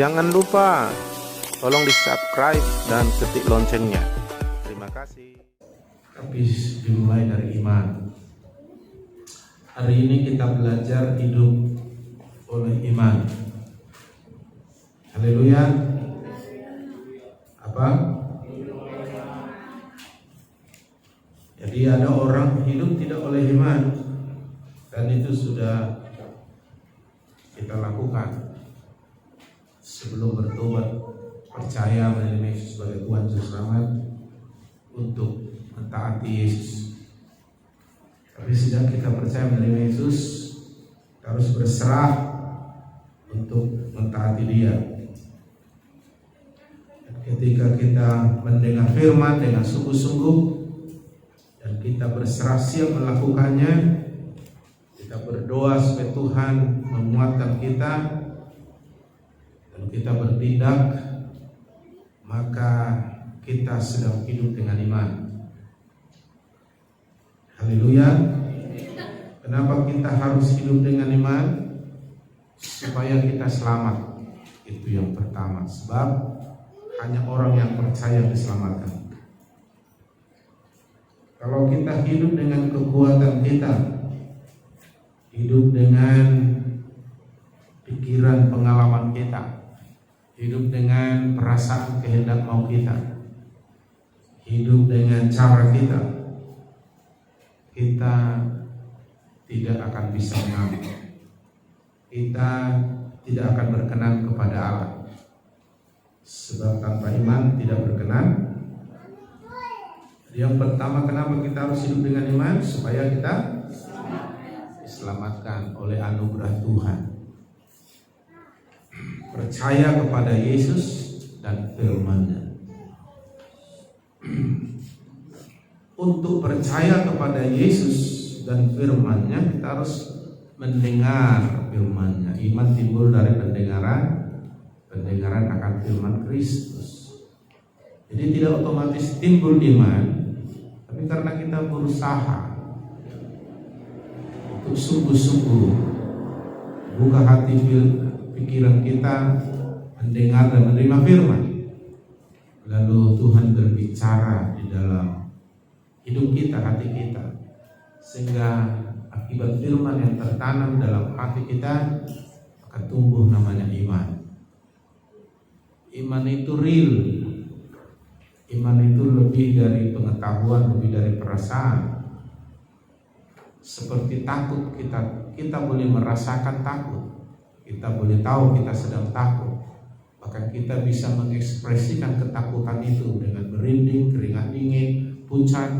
Jangan lupa tolong di subscribe dan ketik loncengnya. Terima kasih. Tapi dimulai dari iman. Hari ini kita belajar hidup oleh iman. Haleluya. Apa? Jadi ada orang hidup tidak oleh iman, dan itu sudah kita lakukan sebelum bertobat, percaya menerima Yesus sebagai Tuhan Juru Selamat, untuk mentaati Yesus. Tapi sejak kita percaya menerima Yesus, kita harus berserah untuk mentaati Dia. Dan ketika kita mendengar firman dengan sungguh-sungguh dan kita berserah siap melakukannya, kita berdoa supaya Tuhan menguatkan kita dan kita bertindak, maka kita sedang hidup dengan iman. Haleluya. Kenapa kita harus hidup dengan iman? Supaya kita selamat. Itu yang pertama. Sebab hanya orang yang percaya diselamatkan. Kalau kita hidup dengan kekuatan kita, hidup dengan pikiran pengalaman kita, hidup dengan perasaan kehendak mau kita, hidup dengan cara kita tidak akan bisa mengalir. Kita tidak akan berkenan kepada Allah. Sebab tanpa iman tidak berkenan. Yang pertama, kenapa kita harus hidup dengan iman? Supaya kita diselamatkan oleh anugerah Tuhan. Percaya kepada Yesus dan firman-Nya. Untuk percaya kepada Yesus dan firman-Nya, kita harus mendengar firman-Nya. Iman timbul dari pendengaran akan firman Kristus. Jadi tidak otomatis timbul iman, tapi karena kita berusaha untuk sungguh-sungguh buka hati pikiran kita, mendengar dan menerima firman, lalu Tuhan berbicara di dalam hidup kita, hati kita, sehingga akibat firman yang tertanam dalam hati kita akan tumbuh namanya iman. Iman itu real. Iman itu lebih dari pengetahuan, lebih dari perasaan. Seperti takut, kita boleh merasakan takut, kita boleh tahu kita sedang takut, bahkan kita bisa mengekspresikan ketakutan itu dengan merinding, keringat dingin, pucat.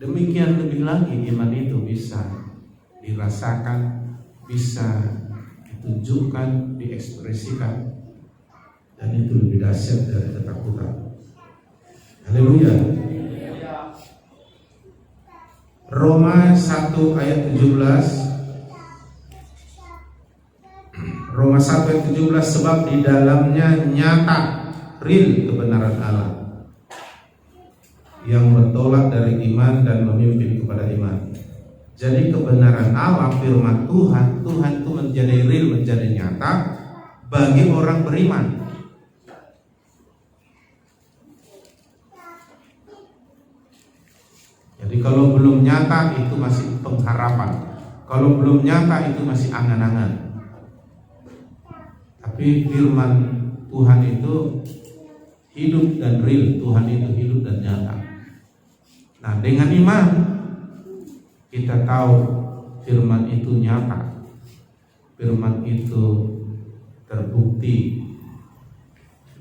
Demikian lebih lagi iman itu bisa dirasakan, bisa ditunjukkan, diekspresikan, dan itu lebih dahsyat dari ketakutan. Haleluya. Roma 1 ayat 17. Roma 1 ayat 17, sebab di dalamnya nyata real kebenaran Allah yang bertolak dari iman dan memimpin kepada iman. Jadi kebenaran Allah, firman Tuhan itu menjadi real, menjadi nyata bagi orang beriman. Jadi kalau belum nyata itu masih pengharapan, kalau belum nyata itu masih angan-angan. Tapi firman Tuhan itu hidup dan real, Tuhan itu hidup dan nyata. Nah, dengan iman kita tahu firman itu nyata, firman itu terbukti,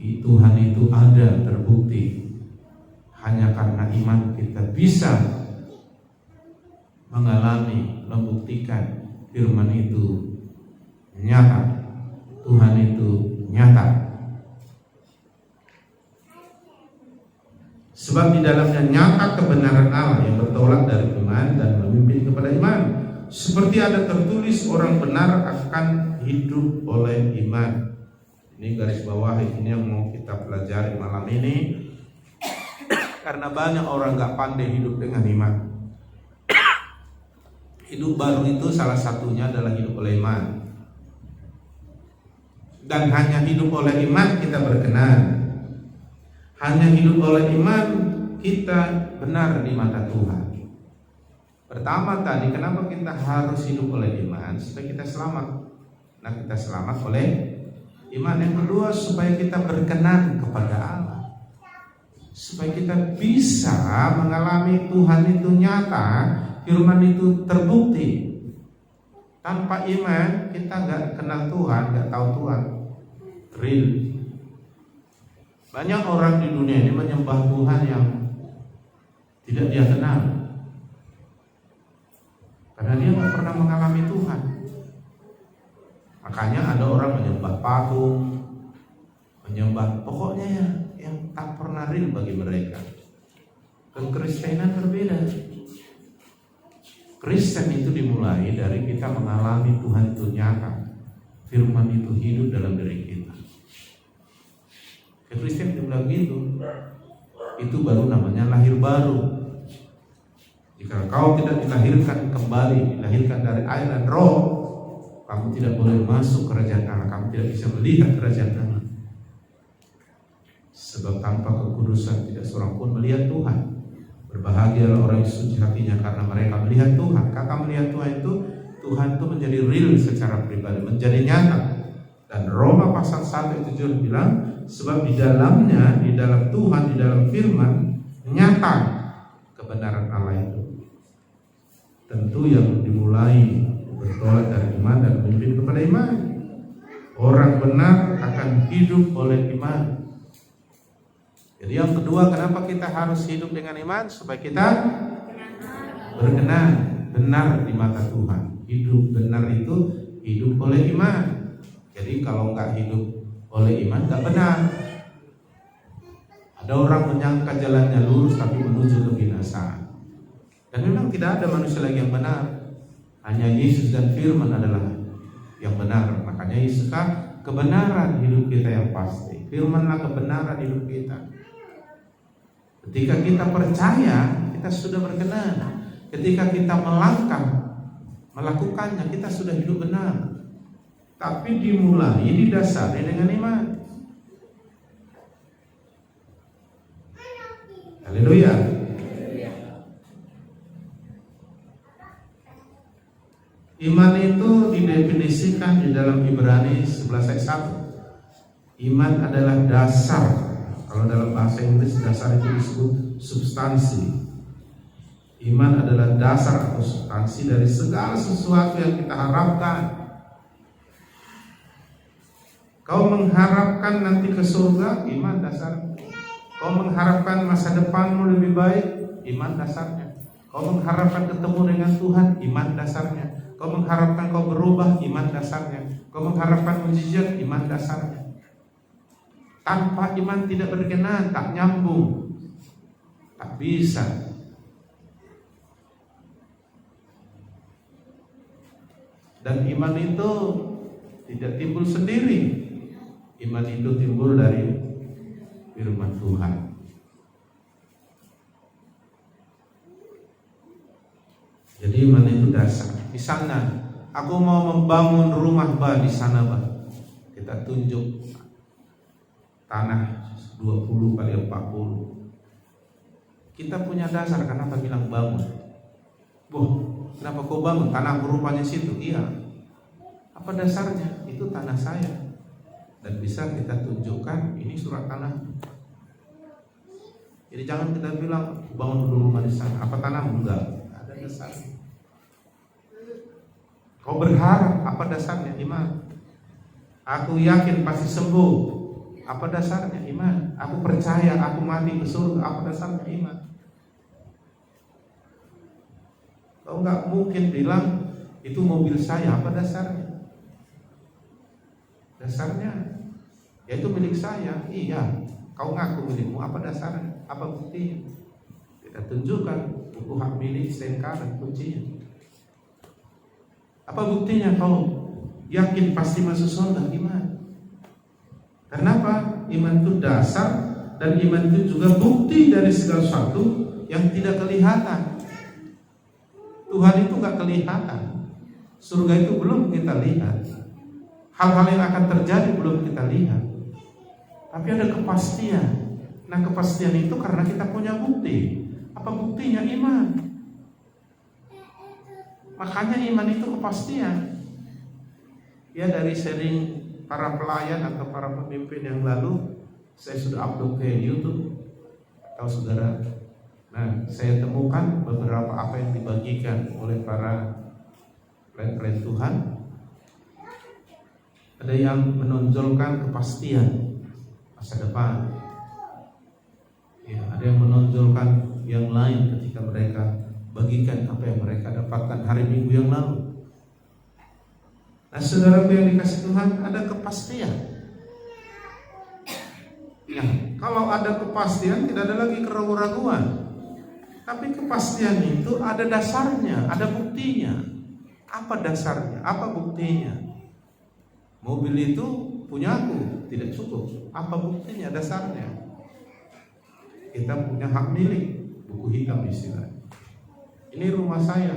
Tuhan itu ada, terbukti. Hanya karena iman kita bisa mengalami, membuktikan firman itu nyata, Tuhan itu nyata. Sebab di dalamnya nyata kebenaran Allah yang bertolak dari iman dan memimpin kepada iman. Seperti ada tertulis, orang benar akan hidup oleh iman. Ini garis bawah, ini yang mau kita pelajari malam ini. Karena banyak orang gak pandai hidup dengan iman. Hidup baru itu salah satunya adalah hidup oleh iman. Dan hanya hidup oleh iman kita berkenan. Hanya hidup oleh iman kita benar di mata Tuhan. Pertama tadi, kenapa kita harus hidup oleh iman? Supaya kita selamat. Nah, kita selamat oleh iman. Yang kedua, supaya kita berkenan kepada Allah, supaya kita bisa mengalami Tuhan itu nyata, firman itu terbukti. Tanpa iman kita nggak kenal Tuhan, nggak tahu Tuhan real. Banyak orang di dunia ini menyembah Tuhan yang tidak dia kenal, karena dia nggak pernah mengalami Tuhan. Makanya ada orang menyembah patung, menyembah pokoknya yang tak pernah real bagi mereka. Kekristenan berbeda. Kristen itu dimulai dari kita mengalami Tuhan itu nyata, firman itu hidup dalam diri kita. Kristen bilang gitu, itu baru namanya lahir baru. Jika kau tidak dilahirkan kembali, dilahirkan dari air dan roh, kamu tidak boleh masuk kerajaan Allah, kamu tidak bisa melihat kerajaan Allah. Sebab tanpa kekudusan tidak seorang pun melihat Tuhan. Berbahagialah orang yang suci hatinya, karena mereka melihat Tuhan. Kata melihat Tuhan itu menjadi real secara pribadi, menjadi nyata. Dan Roma pasal 1 ayat 7 bilang, sebab di dalamnya, di dalam Tuhan, di dalam firman, nyata kebenaran Allah itu. Tentu yang dimulai bertolak dari iman dan memimpin kepada iman. Orang benar akan hidup oleh iman. Jadi yang kedua, kenapa kita harus hidup dengan iman? Supaya kita berkenan, benar di mata Tuhan. Hidup benar itu hidup oleh iman. Jadi kalau nggak hidup oleh iman, nggak benar. Ada orang menyangka jalannya lurus tapi menuju kebinasaan. Dan memang tidak ada manusia lagi yang benar. Hanya Yesus dan firman adalah yang benar. Makanya Yesus kebenaran hidup kita yang pasti. Firmanlah kebenaran hidup kita. Ketika kita percaya, kita sudah berkenan. Ketika kita melakukannya, kita sudah hidup benar. Tapi dimulai, didasari dengan iman. Haleluya. Iman itu didefinisikan di dalam Ibrani 11 ayat 1. Iman adalah dasar. Kalau dalam bahasa Inggris dasar itu disebut substansi. Iman adalah dasar atau substansi dari segala sesuatu yang kita harapkan. Kau mengharapkan nanti ke surga, iman dasarnya. Kau mengharapkan masa depanmu lebih baik, iman dasarnya. Kau mengharapkan ketemu dengan Tuhan, iman dasarnya. Kau mengharapkan kau berubah, iman dasarnya. Kau mengharapkan mujizat, iman dasarnya. Tanpa iman tidak berkenan, tak nyambung, tak bisa. Dan iman itu tidak timbul sendiri. Iman itu timbul dari firman Tuhan. Jadi iman itu dasar. Misalnya, aku mau membangun rumah di sana, kita tunjuk tanah 20 kali 40. Kita punya dasar, kenapa bilang bangun? Kenapa kau bangun? Tanah berupanya situ. Iya. Apa dasarnya? Itu tanah saya. Dan bisa kita tunjukkan ini surat tanah. Jadi jangan kita bilang bangun dulu rumah di sana. Apa tanah? Enggak. Ada dasarnya. Kau berharap, apa dasarnya? Iman. Aku yakin pasti sembuh. Apa dasarnya? Iman. Aku percaya aku mati ke surga. Apa dasarnya? Iman. Kau nggak mungkin bilang itu mobil saya. Apa dasarnya? Dasarnya yaitu milik saya. Iya. Kau ngaku milikmu. Apa dasarnya? Apa buktinya? Kita tunjukkan buku hak milik STNK dan kuncinya. Apa buktinya kau yakin pasti masuk surga? Iman. Kenapa? Iman itu dasar, dan iman itu juga bukti dari segala sesuatu yang tidak kelihatan. Tuhan itu gak kelihatan. Surga itu belum kita lihat. Hal-hal yang akan terjadi belum kita lihat, tapi ada kepastian. Nah, kepastian itu karena kita punya bukti. Apa buktinya? Iman. Makanya iman itu kepastian. Ya, dari sharing para pelayan atau para pemimpin yang lalu, saya sudah upload ke YouTube. Tahu saudara? Nah, saya temukan beberapa apa yang dibagikan oleh para pelayan Tuhan. Ada yang menonjolkan kepastian masa depan. Ya, ada yang menonjolkan yang lain ketika mereka bagikan apa yang mereka dapatkan hari Minggu yang lalu. Nah, saudara yang dikasih Tuhan, ada kepastian. Ya, kalau ada kepastian tidak ada lagi keraguan-raguan. Tapi kepastian itu ada dasarnya, ada buktinya. Apa dasarnya? Apa buktinya? Mobil itu punyaku, tidak cukup. Apa buktinya, dasarnya? Kita punya hak milik, buku hitam istilahnya. Ini rumah saya,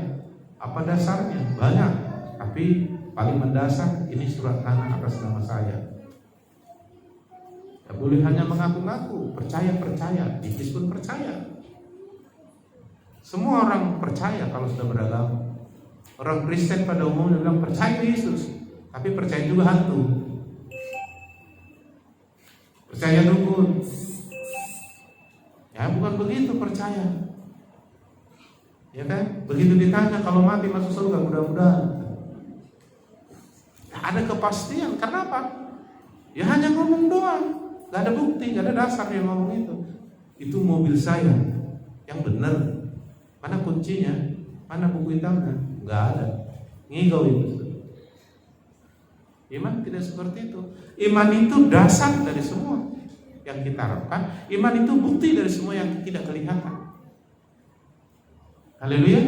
apa dasarnya? Banyak, tapi paling mendasar ini surat tanah atas nama saya. Tidak boleh hanya mengaku-ngaku, percaya-percaya, iblis pun percaya. Semua orang percaya kalau sudah beragama. Orang Kristen pada umumnya bilang percaya Yesus, tapi percaya juga hantu, percaya dukun. Ya, bukan begitu percaya. Ya kan? Begitu ditanya kalau mati masuk surga, mudah-mudahan. Nah, ada kepastian. Kenapa? Ya hanya ngomong doang, gak ada bukti, gak ada dasar yang ngomong itu. Itu mobil saya yang benar. Mana kuncinya? Mana buku hitamnya? Gak ada. Ngigau itu. Iman tidak seperti itu. Iman itu dasar dari semua yang kita harapkan. Iman itu bukti dari semua yang tidak kelihatan. Haleluya.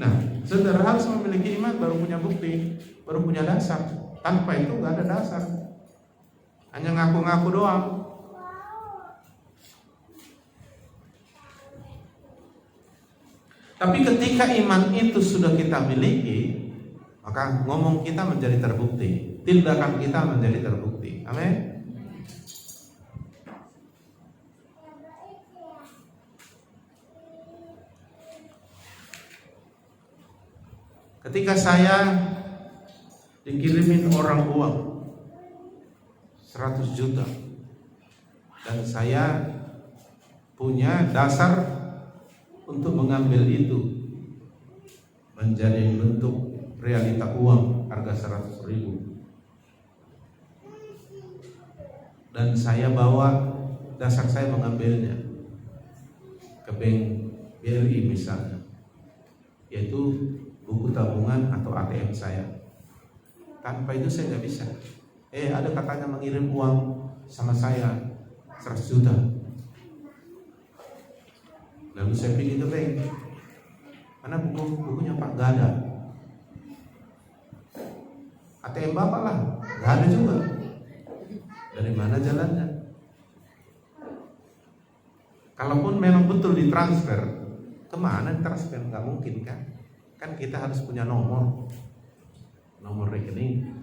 Nah, saudara harus memiliki iman baru punya bukti, baru punya dasar. Tanpa itu gak ada dasar. Hanya ngaku-ngaku doang. Tapi ketika iman itu sudah kita miliki, maka ngomong kita menjadi terbukti, tindakan kita menjadi terbukti. Amin. Ketika saya dikirimin orang uang 100 juta dan saya punya dasar untuk mengambil itu menjadi bentuk realita uang harga 100.000, dan saya bawa dasar saya mengambilnya ke bank BRI misalnya, yaitu buku tabungan atau ATM saya. Tanpa itu saya nggak bisa. Ada katanya mengirim uang sama saya 100 juta. Lalu saya pergi ke bank. Mana bukunya Pak? Gak ada. ATM Bapak lah, gak ada juga. Dari mana jalannya? Kalaupun memang betul ditransfer, kemana ditransfer? Gak mungkin kan? Kan kita harus punya nomor rekening.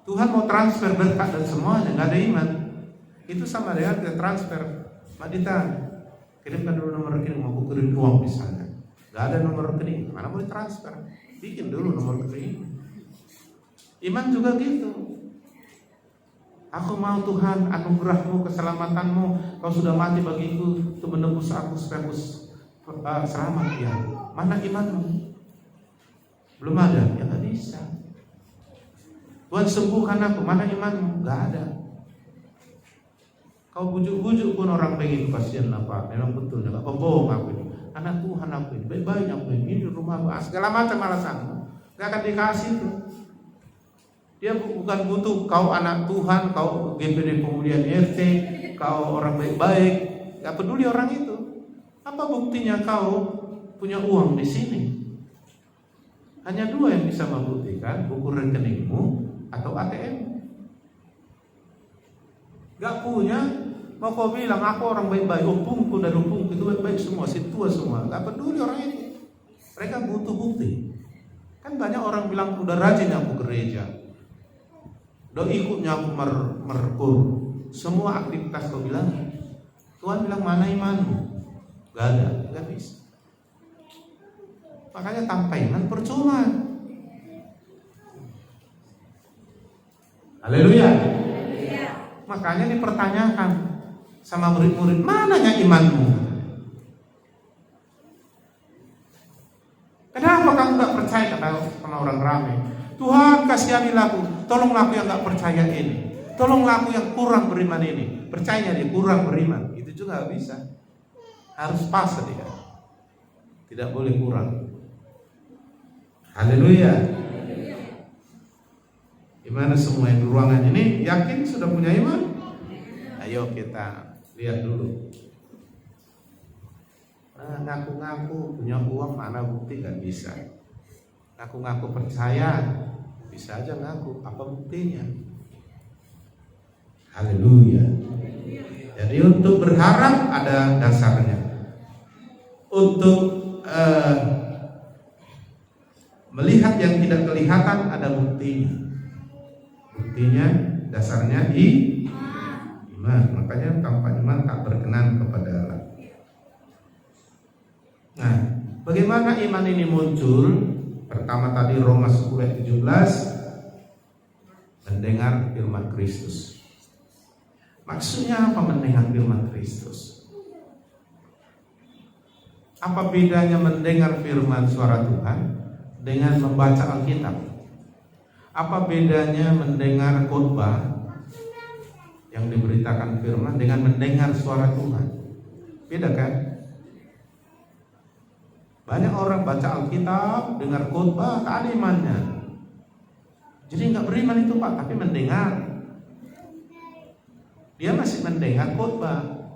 Tuhan mau transfer berkat dan semuanya, gak ada iman. Itu sama dengan kita transfer. Mbak Dita, kirimkan dulu nomor rekening, mau aku kirim uang misalnya. Gak ada nomor rekening, mana boleh transfer? Bikin dulu nomor rekening. Iman juga gitu. Aku mau Tuhan anugerahmu, keselamatanmu. Kau sudah mati bagiku untuk menebus aku supaya aku selamat ya. Mana imanmu? Belum ada, ya gak bisa. Tuhan sembuhkan aku, mana imanmu? Gak ada. Kau bujuk-bujuk pun orang pengen, kasihan lah Pak, memang betul, gak bohong aku ini. Anak Tuhan aku ini, baik-baik aku ini rumah aku, segala macam alasanmu, gak akan dikasih itu. Dia bukan butuh kau anak Tuhan, kau GPD Pemulihan RT, kau orang baik-baik, gak peduli orang itu. Apa buktinya kau punya uang di sini? Hanya dua yang bisa membuktikan, buku rekeningmu atau ATM. Gak punya, mau kau bilang aku orang baik-baik, opungku dan opungku itu baik-baik semua, si tua semua, gak peduli orang itu. Mereka butuh bukti. Kan banyak orang bilang udah rajin aku gereja, udah ikutnya aku merkur, semua aktivitas kau bilang. Tuhan bilang mana imanmu? Gak ada, gak bisa. Makanya tanpa iman percuma. Haleluya. Makanya dipertanyakan sama murid-murid, mananya imanmu? Kenapa kamu gak percaya? Kata sama orang ramai, Tuhan kasihanilah aku, tolonglah aku yang gak percaya ini, tolonglah aku yang kurang beriman ini. Percaya dia kurang beriman, itu juga gak bisa. Harus pas dia, tidak boleh kurang. Haleluya. Gimana semua yang di ruangan ini yakin sudah punya iman? Ayo kita lihat dulu. Ngaku-ngaku punya uang, mana bukti? Gak bisa. Ngaku-ngaku percaya, bisa aja ngaku, apa buktinya? Haleluya. Jadi untuk berharap ada dasarnya. Untuk melihat yang tidak kelihatan ada buktinya. Buktinya dasarnya iman. Makanya tanpa iman tak berkenan kepada Allah. Nah, bagaimana iman ini muncul? Pertama tadi Roma 10 ayat 17, mendengar firman Kristus. Maksudnya apa mendengar firman Kristus? Apa bedanya mendengar firman suara Tuhan dengan membaca Alkitab? Apa bedanya mendengar khotbah yang diberitakan firman dengan mendengar suara Tuhan? Beda kan? Banyak orang baca Alkitab, dengar khotbah, tak ada imannya. Jadi nggak beriman itu Pak, tapi mendengar. Dia masih mendengar khotbah,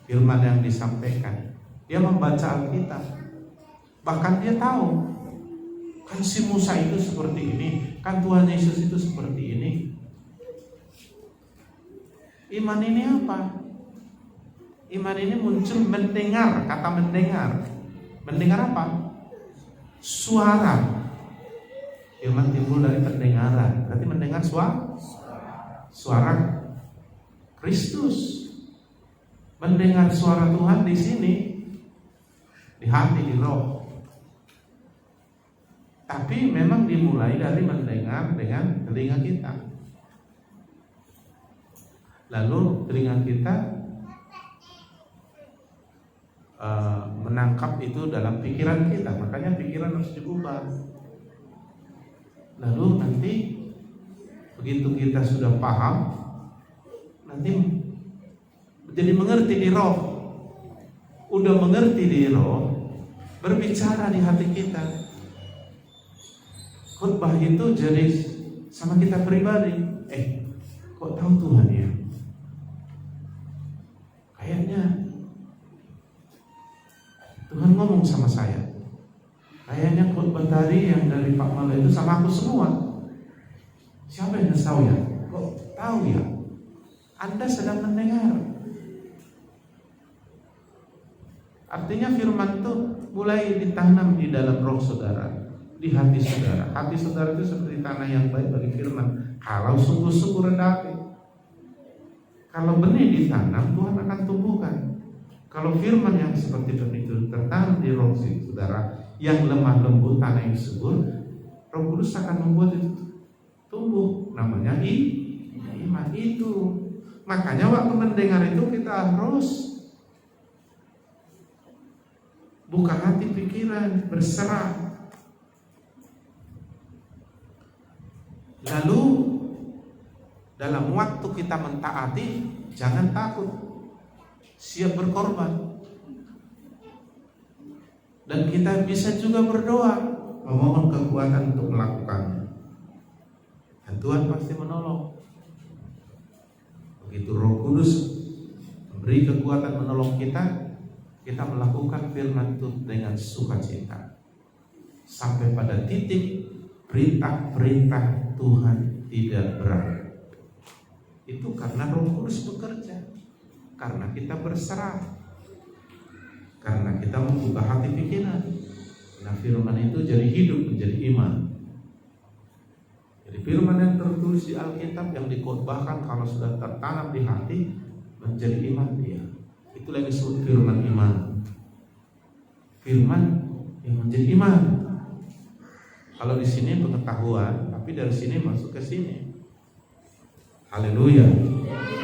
firman yang disampaikan. Dia membaca Alkitab, bahkan dia tahu kan si Musa itu seperti ini, kan Tuhan Yesus itu seperti ini. Iman ini apa? Iman ini muncul mendengar, kata mendengar. Mendengar apa? Suara. Iman timbul dari pendengaran. Berarti mendengar suara Kristus. Mendengar suara Tuhan di sini, di hati, di roh. Tapi memang dimulai dari mendengar dengan telinga kita. Lalu telinga kita menangkap itu dalam pikiran kita. Makanya pikiran harus diubah. Lalu nanti begitu kita sudah paham, nanti jadi mengerti di roh. Udah mengerti di roh, berbicara di hati kita. Khotbah itu jadi sama kita pribadi. Kok tahu Tuhan ya? Kayaknya Tuhan ngomong sama saya. Kayaknya khotbah tadi yang dari Pak Mala itu sama aku semua. Siapa yang tahu ya? Kok tahu ya? Anda sedang mendengar. Artinya firman itu mulai ditanam di dalam roh saudara, di hati saudara. Hati saudara itu seperti tanah yang baik bagi firman. Kalau sungguh-sungguh rendah hati, kalau benih ditanam, Tuhan akan tumbuhkan. Kalau firman yang seperti benih itu tertanam di roh saudara yang lemah lembut, tanah yang subur, Roh Kudus akan membuat itu tumbuh. Namanya iman itu. Makanya waktu mendengar itu kita harus buka hati pikiran, berserah. Lalu dalam waktu kita mentaati, jangan takut, siap berkorban. Dan kita bisa juga berdoa, memohon kekuatan untuk melakukannya. Dan Tuhan pasti menolong. Begitu Roh Kudus memberi kekuatan menolong kita, kita melakukan firman itu dengan sukacita. Sampai pada titik perintah-perintah Tuhan tidak berat. Itu karena Roh Kudus bekerja, karena kita berserah, karena kita membuka hati pikiran. Nah, firman itu jadi hidup, menjadi iman. Jadi firman yang tertulis di Alkitab yang dikhotbahkan kalau sudah tertanam di hati menjadi iman dia. Itulah yang disebut firman iman. Firman yang menjadi iman. Kalau di sini pengetahuan, tapi dari sini masuk ke sini. Haleluya.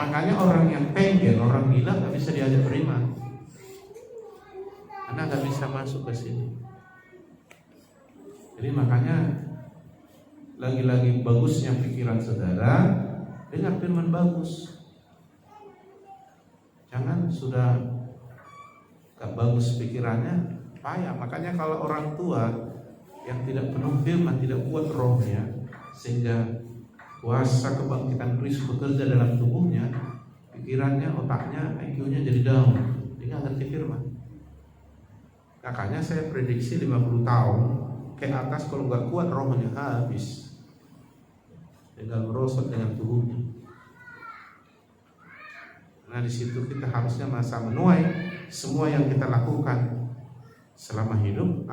Makanya orang yang pengen, orang gila nggak bisa diajak beriman, karena nggak bisa masuk ke sini. Jadi makanya lagi-lagi bagusnya pikiran saudara dengar firman bagus. Jangan sudah gak bagus pikirannya payah. Makanya kalau orang tua yang tidak penuh firman, tidak kuat rohnya, sehingga kuasa kebangkitan Kristus bekerja dalam tubuhnya, pikirannya, otaknya, IQ-nya jadi down. Dia gak ngerti firman. Makanya saya prediksi 50 tahun ke atas kalau gak kuat rohnya habis, tinggal merosot dengan tubuhnya. Nah, di situ kita harusnya masa menuai semua yang kita lakukan selama hidup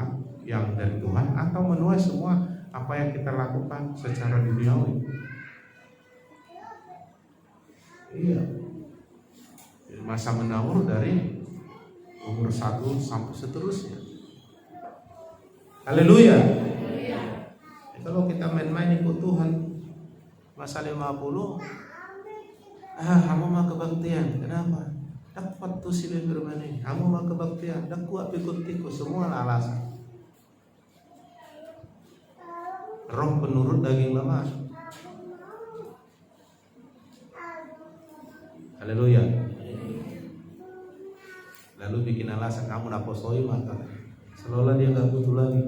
yang dari Tuhan, atau menuai semua apa yang kita lakukan secara duniawi. Iya, masa menawur dari umur 1 sampai seterusnya. Haleluya. Kalau kita main-main ikut Tuhan masa 50, kamu mau kebaktian, kenapa? Dapat tuh si firman ini. Kamu mau kebaktian, dak kuat ikut tikus, semua alasan. Roh penurut daging lemas. Haleluya. Lalu bikin alasan, kamu naposoi maka seolah dia nggak butuh lagi.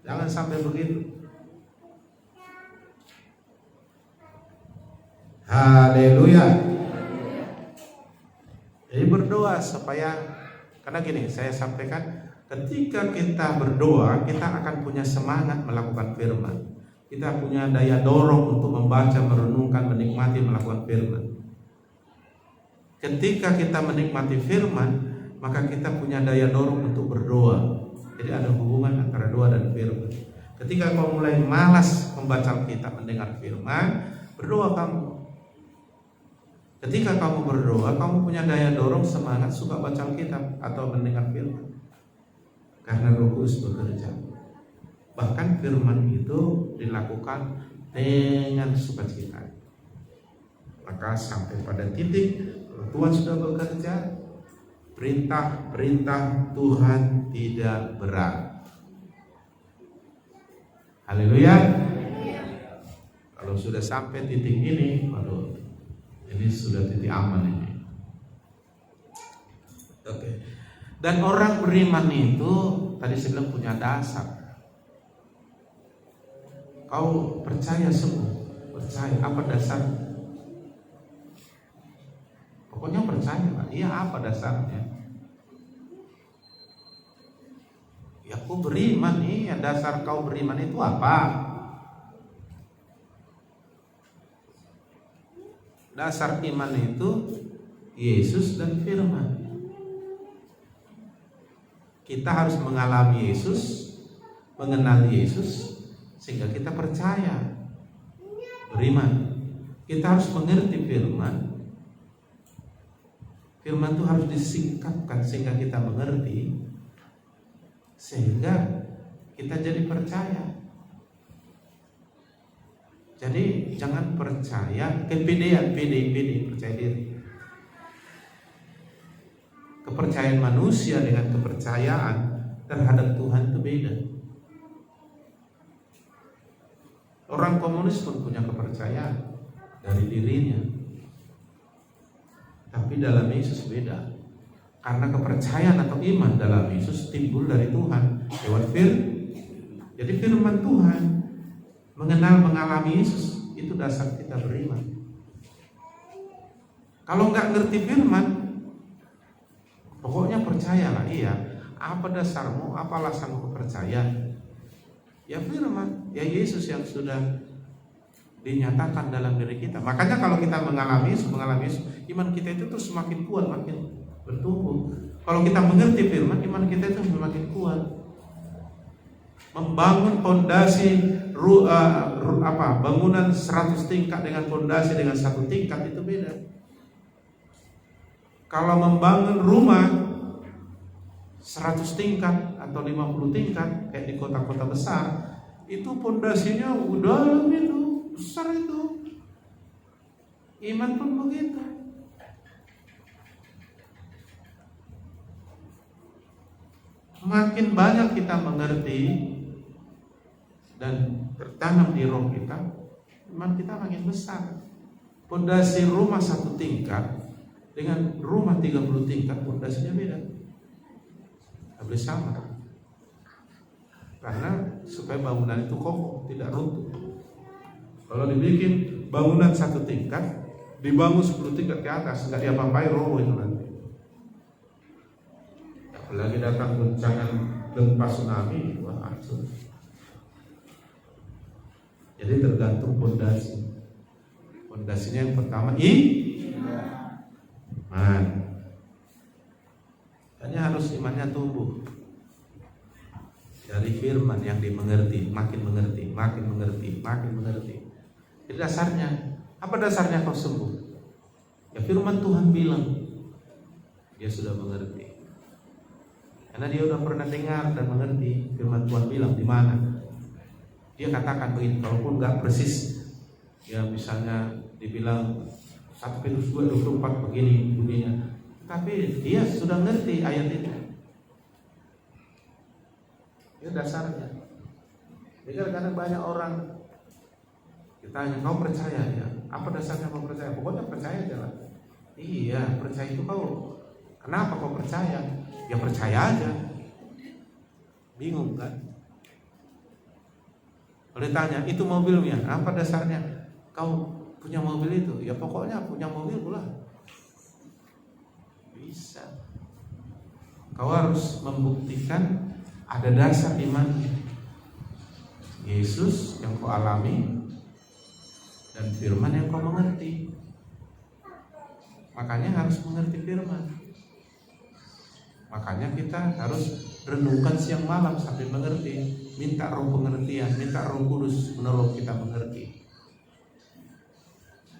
Jangan sampai begitu. Haleluya. Jadi berdoa supaya, karena gini saya sampaikan, ketika kita berdoa kita akan punya semangat melakukan firman. Kita punya daya dorong untuk membaca, merenungkan, menikmati, melakukan firman. Ketika kita menikmati firman, maka kita punya daya dorong untuk berdoa. Jadi ada hubungan antara doa dan firman. Ketika kau mulai malas membaca Alkitab, mendengar firman, berdoa kamu. Ketika kamu berdoa, kamu punya daya dorong, semangat, suka baca Alkitab atau mendengar firman. Karena Roh Kudus bekerja. Bahkan firman itu dilakukan dengan sukacita. Maka sampai pada titik Tuhan sudah bekerja, perintah Tuhan tidak berat. Haleluya. Kalau sudah sampai titik ini, baru ini sudah titik aman ini. Oke. Dan orang beriman itu tadi saya bilang punya dasar. Kau percaya semua, percaya apa dasar? Pokoknya percaya lah. Iya, apa dasarnya? Ya aku beriman nih. Ya, dasar kau beriman itu apa? Dasar iman itu Yesus dan firman. Kita harus mengalami Yesus, mengenal Yesus, sehingga kita percaya, beriman. Kita harus mengerti firman. Firman itu harus disingkapkan sehingga kita mengerti, sehingga kita jadi percaya. Jadi jangan percaya kepedean, pede, percaya diri. Kepercayaan manusia dengan kepercayaan terhadap Tuhan itu beda. Orang komunis pun punya kepercayaan dari dirinya, tapi dalam Yesus beda. Karena kepercayaan atau iman dalam Yesus timbul dari Tuhan lewat firman. Jadi firman Tuhan, mengenal, mengalami Yesus, itu dasar kita beriman. Kalau nggak ngerti firman, pokoknya percayalah. Iya, apa dasarmu, apa alasanmu percaya? Ya firman, ya Yesus yang sudah dinyatakan dalam diri kita. Makanya kalau kita mengalami Yesus, iman kita itu terus semakin kuat, makin bertumbuh. Kalau kita mengerti firman, iman kita itu semakin kuat. Membangun pondasi bangunan 100 tingkat dengan pondasi dengan 1 tingkat itu beda. Kalau membangun rumah 100 tingkat atau 50 tingkat kayak di kota-kota besar, itu pondasinya udah itu besar itu. Iman pun begitu. Makin banyak kita mengerti dan tertanam di roh kita, iman kita makin besar. Pondasi rumah 1 tingkat dengan rumah 30 tingkat pondasinya beda. Tidak boleh sama. Karena supaya bangunan itu kokoh, tidak runtuh. Kalau dibikin bangunan 1 tingkat, dibangun 10 tingkat ke atas, nggak diapa-apain, roboh itu nanti. Apalagi datang guncangan gempa tsunami, wah hancur. Jadi tergantung pondasi. Pondasinya yang pertama iman. Hanya harus imannya tumbuh dari firman yang dimengerti, makin mengerti, makin mengerti, makin mengerti. Jadi dasarnya, apa dasarnya kau sembuh? Ya firman Tuhan bilang, dia sudah mengerti. Karena dia sudah pernah dengar dan mengerti firman Tuhan bilang di mana. Dia katakan begini, kalaupun nggak persis, ya misalnya dibilang 1 Petrus 2:24 begini bunyinya, tapi dia sudah ngerti ayat itu. Itu dasarnya. Jadi kadang-kadang banyak orang ditanya, kau percaya ya? Apa dasarnya kau percaya? Pokoknya percaya aja lah. Iya, percaya itu kau. Kenapa kau percaya? Ya percaya aja. Bingung kan? Kalau ditanya, itu mobilnya, apa dasarnya? Kau punya mobil itu? Ya pokoknya punya mobil pula. Bisa. Kau harus membuktikan ada dasar iman Yesus yang kau alami dan firman yang kau mengerti. Makanya harus mengerti firman. Makanya kita harus renungkan siang malam sampai mengerti. Minta roh pengertian, minta roh kudus menolong kita mengerti.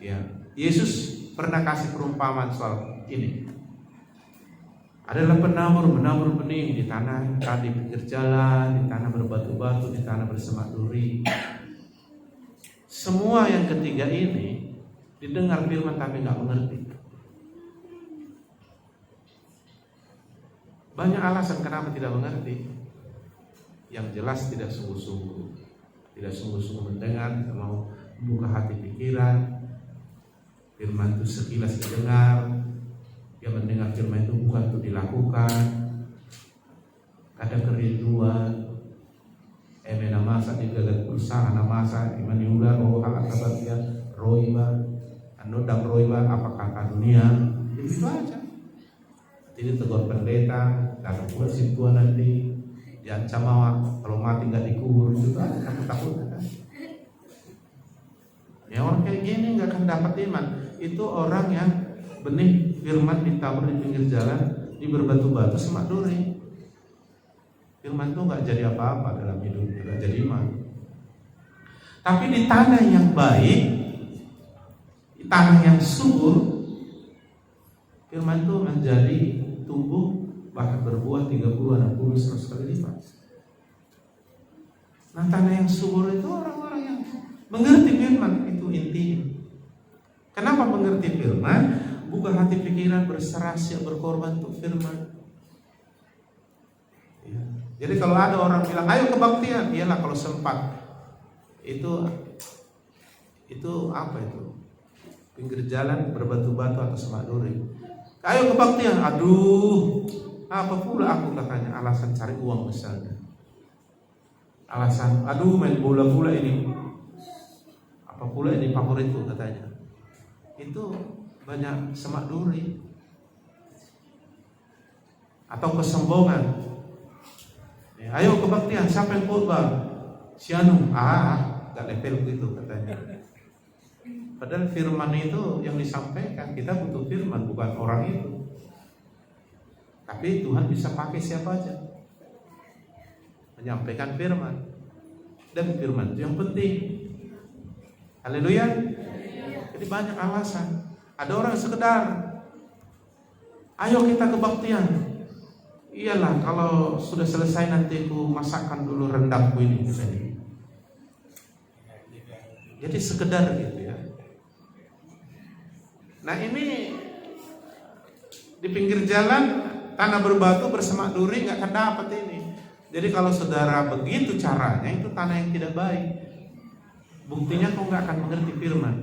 Ya, Yesus pernah kasih perumpamaan soal ini. Adalah menabur benih di tanah di pinggir jalan, di tanah berbatu-batu, di tanah bersemak duri. Semua yang ketiga ini didengar firman tapi nggak mengerti. Banyak alasan kenapa tidak mengerti. Yang jelas tidak sungguh-sungguh mendengar, tidak mau membuka hati pikiran. Firman itu sekilas didengar, dia mendengar firman itu bukan untuk dilakukan. Ada kerinduan, namasa digagat berusaha namasa iman yuda roh hal akabatia roiba anodang roiba apakah karunia itu aja. Ini tegur pendeta, karena pula si tua nanti diancam kalau mati nggak dikubur, itu aja takut kan? Ya orang kayak gini nggak akan dapat iman. Itu orang yang benih firman ditabur di pinggir jalan, di berbatu-batu semak duri. Firman itu nggak jadi apa-apa dalam hidupnya, nggak jadi iman. Tapi di tanah yang baik, di tanah yang subur, firman itu menjadi tumbuh bahkan berbuah 30, 60, 100 kali lipat. Nah tanah yang subur itu orang-orang yang mengerti firman, itu intinya. Kenapa mengerti firman? Buka hati pikiran, berserah, siap berkorban untuk firman. Ya. Jadi kalau ada orang bilang ayo kebaktian, iyalah kalau sempat. Itu apa itu? Pinggir jalan berbatu-batu atau semak duri. Ayo kebaktian, aduh, apa pula aku katanya, alasan cari uang misalnya. Alasan, aduh main bola pula ini. Apa pula ini favoritku katanya. Itu banyak semak duri. Atau kesombongan. Ya, ayo kebaktian, siapa yang khotbah? Si Anu, gak level gitu katanya. Padahal firman itu yang disampaikan, kita butuh firman, bukan orang itu. Tapi Tuhan bisa pakai siapa aja menyampaikan firman. Dan firman itu yang penting. Haleluya. Jadi banyak alasan. Ada orang sekedar, ayo kita kebaktian. Iyalah, kalau sudah selesai nanti aku masakkan dulu rendangku ini. Jadi sekedar gitu ya. Nah ini di pinggir jalan tanah berbatu bersemak duri, nggak akan dapat ini. Jadi kalau saudara begitu caranya, itu tanah yang tidak baik. Buktinya kau nggak akan mengerti firman.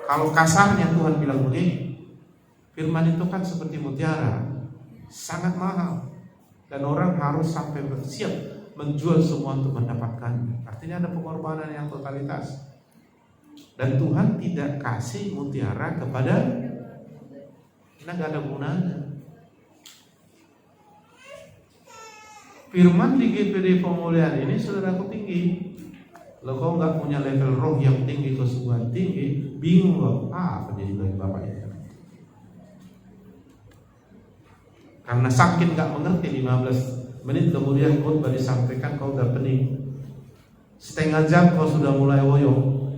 Kalau kasarnya Tuhan bilang begini, firman itu kan seperti mutiara, sangat mahal, dan orang harus sampai bersiap menjual semua untuk mendapatkannya. Artinya ada pengorbanan yang totalitas. Dan Tuhan tidak kasih mutiara kepada kita, gak ada gunanya. Firman di GPD Pemulihan ini saudaraku tinggi. Kalau kau nggak punya level roh yang tinggi, kesungguhan tinggi, bingung loh, apa jadi bagi bapak itu? Karena saking nggak mengerti, 15 menit kemudian khotbah disampaikan, kau udah pening. Setengah jam kau sudah mulai woyong.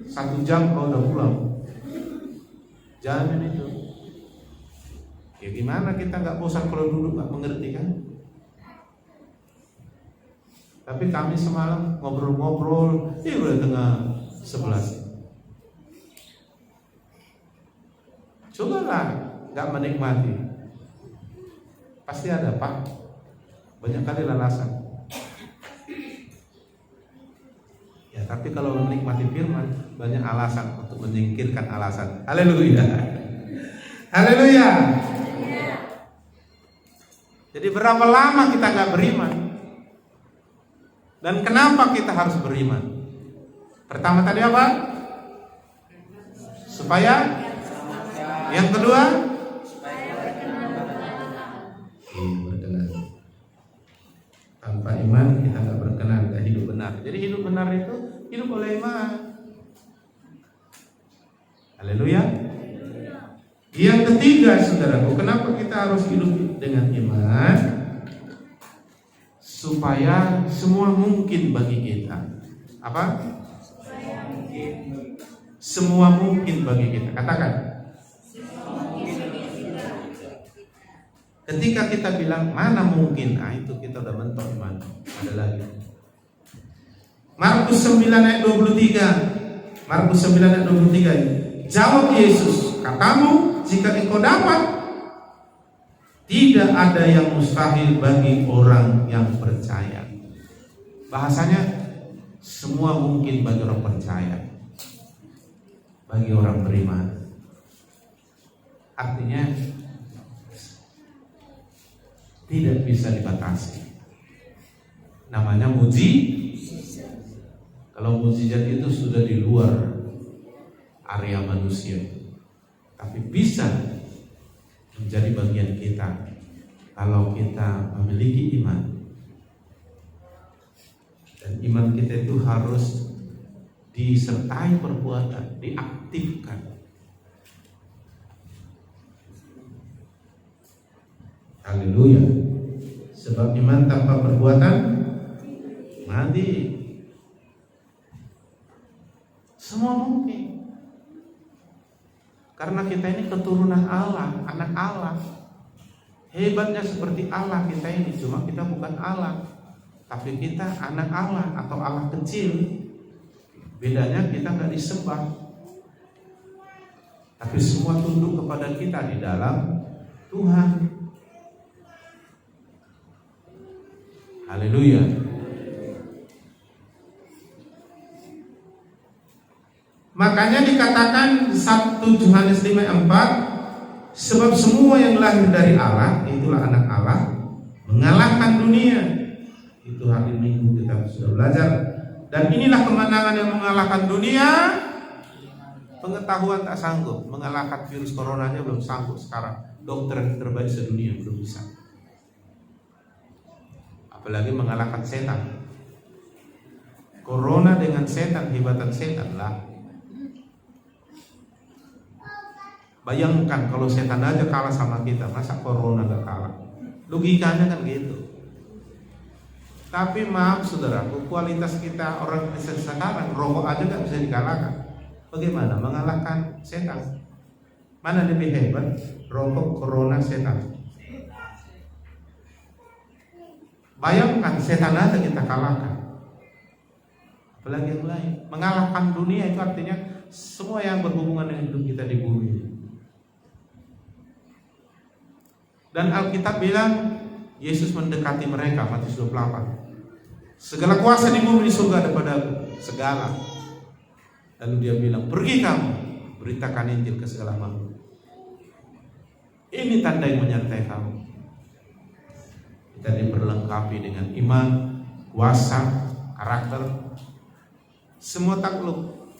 1 jam kau udah pulang. Jangan itu. Ya gimana kita nggak bosan kalau duduk nggak mengerti kan? Tapi kami semalam ngobrol-ngobrol, udah tengah 11. Cobalah nggak menikmati. Pasti ada Pak. Banyak kali alasan. Ya, tapi kalau menikmati firman, banyak alasan untuk menyingkirkan alasan. Haleluya. Haleluya. Jadi berapa lama kita nggak beriman? Dan kenapa kita harus beriman? Pertama tadi apa? Supaya. Yang kedua? Berkenan. Tanpa iman kita nggak berkenan, nggak hidup benar. Jadi hidup benar itu hidup oleh iman. Haleluya. Yang ketiga, saudaraku, kenapa kita harus hidup dengan iman? Supaya semua mungkin bagi kita. Apa? Semua mungkin bagi kita. Katakan. Ketika kita bilang mana mungkin, itu kita udah mentok iman. Ada lagi. Markus 9 ayat 23. Markus 9 ayat 23. Jawab Yesus, katamu jika engkau dapat, tidak ada yang mustahil bagi orang yang percaya. Bahasanya semua mungkin bagi orang percaya, bagi orang beriman. Artinya tidak bisa dibatasi. Namanya kalau mukjizat itu sudah di luar area manusia, tapi bisa menjadi bagian kita kalau kita memiliki iman. Dan iman kita itu harus disertai perbuatan, diaktifkan. Haleluya. Sebab iman tanpa perbuatan mati. Semua mungkin. Karena kita ini keturunan Allah, anak Allah. Hebatnya seperti Allah kita ini, cuma kita bukan Allah, tapi kita anak Allah atau Allah kecil. Bedanya kita nggak disembah, tapi semua tunduk kepada kita di dalam Tuhan. Haleluya. Makanya dikatakan 1 Yohanes 5:4, sebab semua yang lahir dari Allah, itulah anak Allah, mengalahkan dunia. Itu hari Minggu kita sudah belajar. Dan inilah kemenangan yang mengalahkan dunia, pengetahuan tak sanggup. Mengalahkan virus coronanya belum sanggup sekarang. Dokter yang terbaik sedunia belum bisa. Apalagi mengalahkan setan. Corona dengan setan, hebatan setan lah. Bayangkan kalau setan aja kalah sama kita, masa corona gak kalah? Logikanya kan gitu. Tapi maaf saudaraku, kualitas kita orang Kristen sekarang, rokok aja gak bisa dikalahkan. Bagaimana mengalahkan setan? Mana lebih hebat? Rokok, corona, setan. Bayangkan setan aja kita kalahkan, apalagi yang lain. Mengalahkan dunia itu artinya semua yang berhubungan dengan hidup kita di bumi. Dan Alkitab bilang Yesus mendekati mereka, Matius 28. Segala kuasa di bumi di surga ada padaku, segala. Lalu dia bilang, pergi kamu, beritakan Injil ke segala makhluk. Ini tanda yang menyertai kamu. Kita diperlengkapi dengan iman, kuasa, karakter, semua takluk.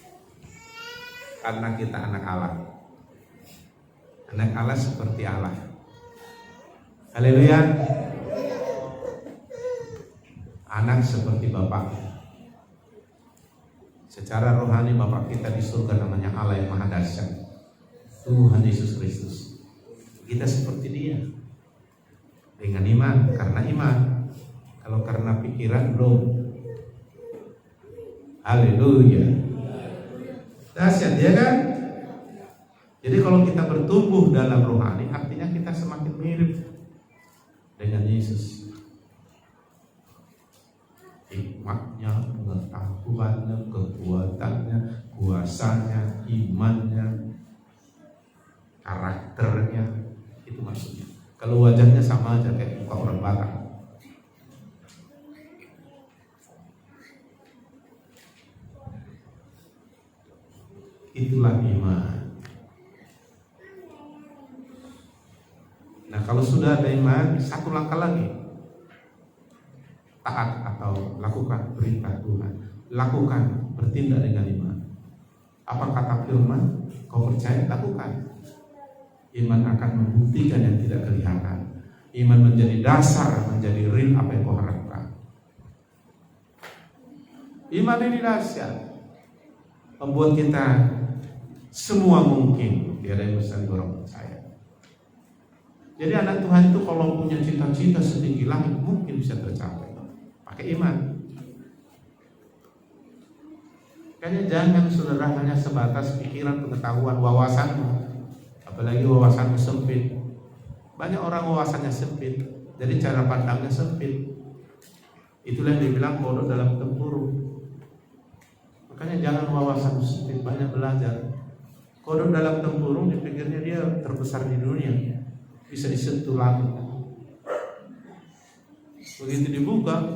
Karena kita anak Allah. Anak Allah seperti Allah. Haleluya. Anak seperti Bapak. Secara rohani Bapak kita di surga namanya Allah yang Maha Dahsyat, Tuhan Yesus Kristus. Kita seperti Dia dengan iman, karena iman. Kalau karena pikiran belum. Haleluya. Dahsyat ya kan? Jadi kalau kita bertumbuh dalam rohani, artinya kita semakin mirip dengan Yesus. Hikmatnya, pengetahuannya, kekuatannya, kuasanya, imannya, karakternya, itu maksudnya. Kalau wajahnya sama aja kayak muka orang Batak. Itulah iman. Nah, kalau sudah ada iman, satu langkah lagi. Taat atau lakukan perintah Tuhan. Lakukan, bertindak dengan iman. Apa kata firman? Kau percaya, lakukan. Iman akan membuktikan yang tidak kelihatan. Iman menjadi dasar, menjadi real apa yang kau harapkan. Iman ini dahsyat, membuat kita semua mungkin. Tiada yang mustahil orang percaya. Jadi anak Tuhan itu kalau punya cita-cita setinggi langit mungkin bisa tercapai. Pakai iman. Kayaknya jangan saudara hanya sebatas pikiran, pengetahuan, wawasanmu. Apalagi wawasanmu sempit. Banyak orang wawasannya sempit, jadi cara pandangnya sempit. Itulah yang dibilang bodoh dalam tempurung. Makanya jangan wawasan sempit, banyak belajar. Kodok dalam tempurung dipikirnya dia terbesar di dunia, bisa disentuh langit. Begitu dibuka,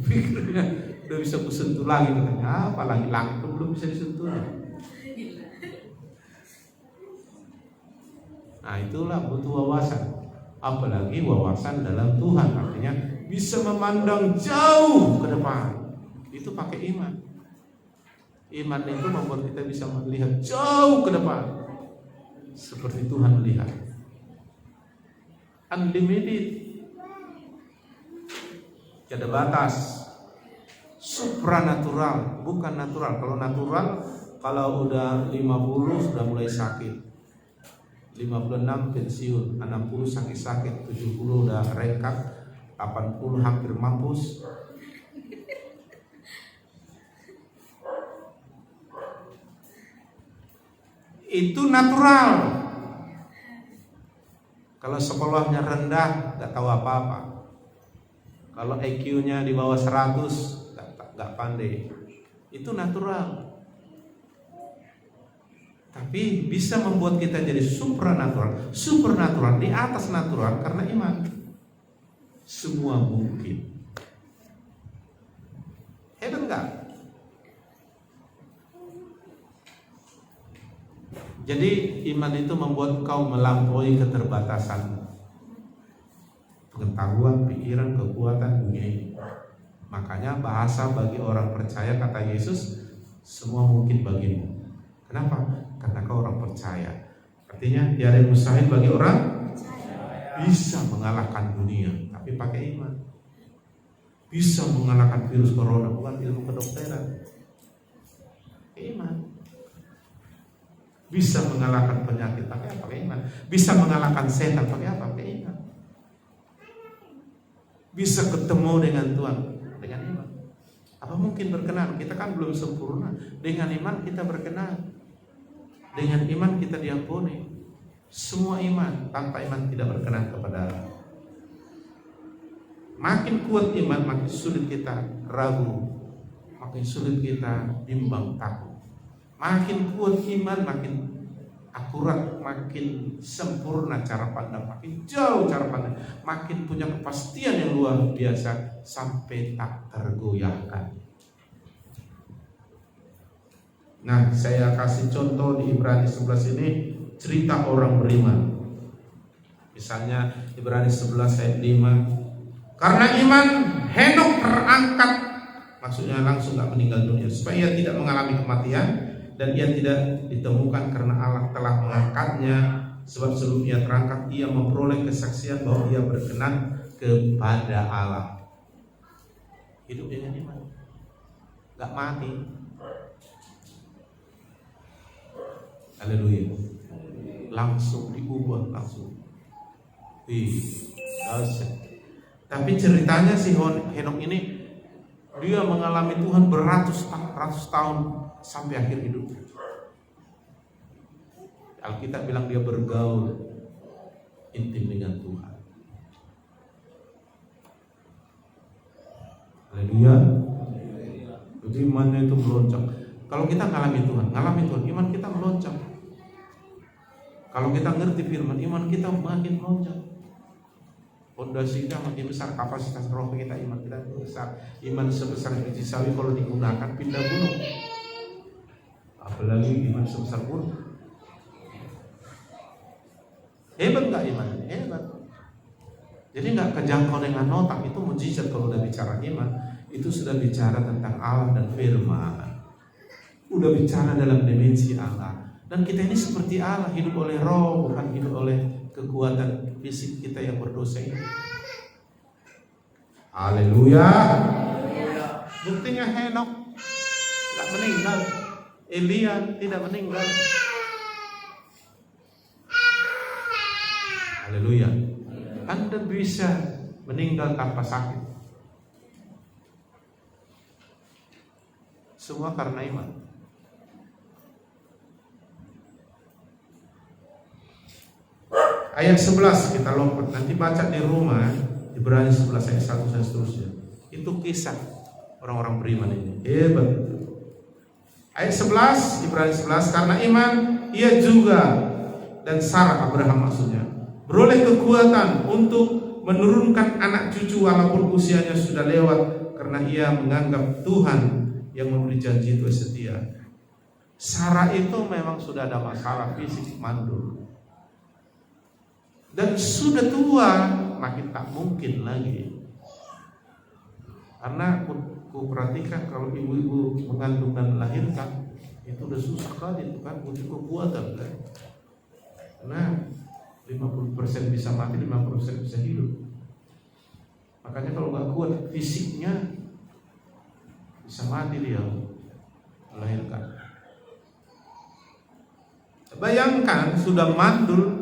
pikirnya udah bisa kusentuh lagi, katanya apalagi langit belum bisa disentuhnya. Nah itulah butuh wawasan, apalagi wawasan dalam Tuhan, artinya bisa memandang jauh ke depan. Itu pakai iman. Iman itu membuat kita bisa melihat jauh ke depan, seperti Tuhan melihat. Unlimited, tidak ada batas. Supranatural, bukan natural. Kalau natural, kalau udah 50 sudah mulai sakit, 56 pensiun, 60 sakit-sakit, 70 udah rengkap, 80 hampir mampus. Itu natural. Kalau sekolahnya rendah, nggak tahu apa-apa. Kalau IQ-nya di bawah 100, nggak pandai. Itu natural. Tapi bisa membuat kita jadi supranatural. Supernatural di atas natural karena iman. Semua mungkin. Hebat nggak? Jadi iman itu membuat kau melampaui keterbatasan pengetahuan, pikiran, kekuatan dunia ini. Makanya bahasa bagi orang percaya, kata Yesus, semua mungkin bagimu. Kenapa? Karena kau orang percaya. Artinya tiada yang mustahil bagi orang bisa mengalahkan dunia, tapi pakai iman. Bisa mengalahkan virus corona, bukan ilmu kedokteran, iman. Bisa mengalahkan penyakit pakai apa? Pakai iman. Bisa mengalahkan setan pakai apa? Pakai iman. Bisa ketemu dengan Tuhan dengan iman. Apa mungkin berkenan? Kita kan belum sempurna. Dengan iman kita berkenan. Dengan iman kita diampuni. Semua iman, tanpa iman tidak berkenan kepada Allah. Makin kuat iman, makin sulit kita ragu, makin sulit kita bimbang takut. Makin kuat iman, makin akurat, makin sempurna cara pandang, makin jauh cara pandang, makin punya kepastian yang luar biasa sampai tak tergoyahkan. Nah, saya kasih contoh di Ibrani 11 ini cerita orang beriman. Misalnya Ibrani 11 ayat 5. Karena iman Henok terangkat, maksudnya langsung gak meninggal dunia, supaya ia tidak mengalami kematian. Dan ia tidak ditemukan karena Allah telah mengangkatnya. Sebab sebelum ia terangkat, ia memperoleh kesaksian bahwa ia berkenan kepada Allah. Hidup dengan iman, gak mati. Haleluya. Langsung diubah, langsung. Tapi ceritanya si Henok ini, dia mengalami Tuhan beratus tahun sampai akhir hidup. Alkitab bilang dia bergaul intim dengan Tuhan. Haleluya. Jadi imannya itu melonjak. Kalau kita ngalami Tuhan, iman kita melonjak. Kalau kita ngerti firman, iman kita makin melonjak. Fondasi kita makin besar, kapasitas roh kita, iman kita besar. Iman sebesar biji sawi kalau digunakan pindah gunung. Apalagi iman sebesar gunung. Hebat gak iman? Hebat. Jadi gak kejangkau dengan otak. Itu mujizat kalau udah bicara iman. Itu sudah bicara tentang Allah dan firman. Udah bicara dalam dimensi Allah. Dan kita ini seperti Allah, hidup oleh roh, bukan hidup oleh kekuatan fisik kita yang berdosa ini. Haleluya. Buktinya Henok gak meninggal, Elia tidak meninggal. Haleluya. Anda bisa meninggal tanpa sakit. Semua karena iman. Ayat 11 kita lompat, nanti baca di rumah, Ibrani 11 ayat 1 dan seterusnya. Itu kisah orang-orang beriman ini. Hebat. Ayat 11, Ibrani 11, karena iman ia juga, dan Sarah, Abraham maksudnya, beroleh kekuatan untuk menurunkan anak cucu walaupun usianya sudah lewat, karena ia menganggap Tuhan yang memberi janji itu setia. Sarah itu memang sudah ada masalah fisik, mandul, dan sudah tua, makin tak mungkin lagi. Karena aku perhatikan kalau ibu-ibu mengandung dan melahirkan itu udah susah kali, itu kan butuh kekuatan kan. Karena 50% bisa mati, 50% bisa hidup. Makanya kalau nggak kuat fisiknya, bisa mati dia melahirkan. Bayangkan sudah mandul,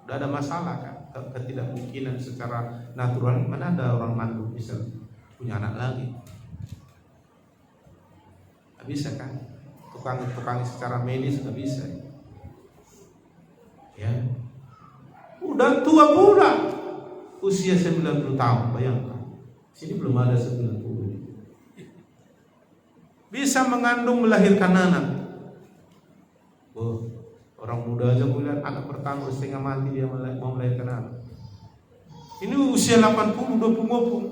udah ada masalah kan, ketidakmungkinan secara natural. Mana ada orang mandul bisa punya anak lagi? Nggak bisa kan? Tukang secara medis nggak bisa. Ya, udah tua pula, usia 90 tahun. Bayangkan, sini belum ada 90. Bisa mengandung, melahirkan anak. Oh, orang muda aja gue lihat anak pertama setengah mati dia mau melahirkan anak. Ini usia 80, 90.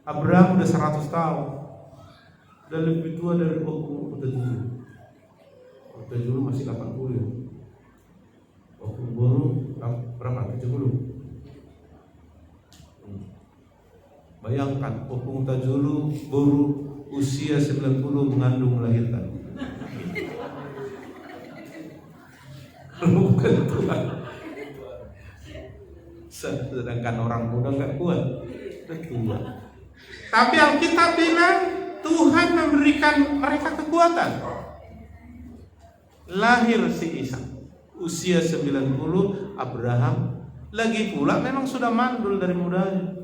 Abraham udah 100 tahun. Udah lebih tua dari waktu dulu masih 80 ya. Waktu baru berapa? 70. Bayangkan Opung Tajulu baru usia 90 mengandung melahirkan. Bukan Tuhan. Sedangkan orang muda nggak kuat, udah tua. Tapi Alkitab bilang Tuhan memberikan mereka kekuatan. lahir si Ishak, usia 90, Abraham lagi pula memang sudah mandul dari mudanya.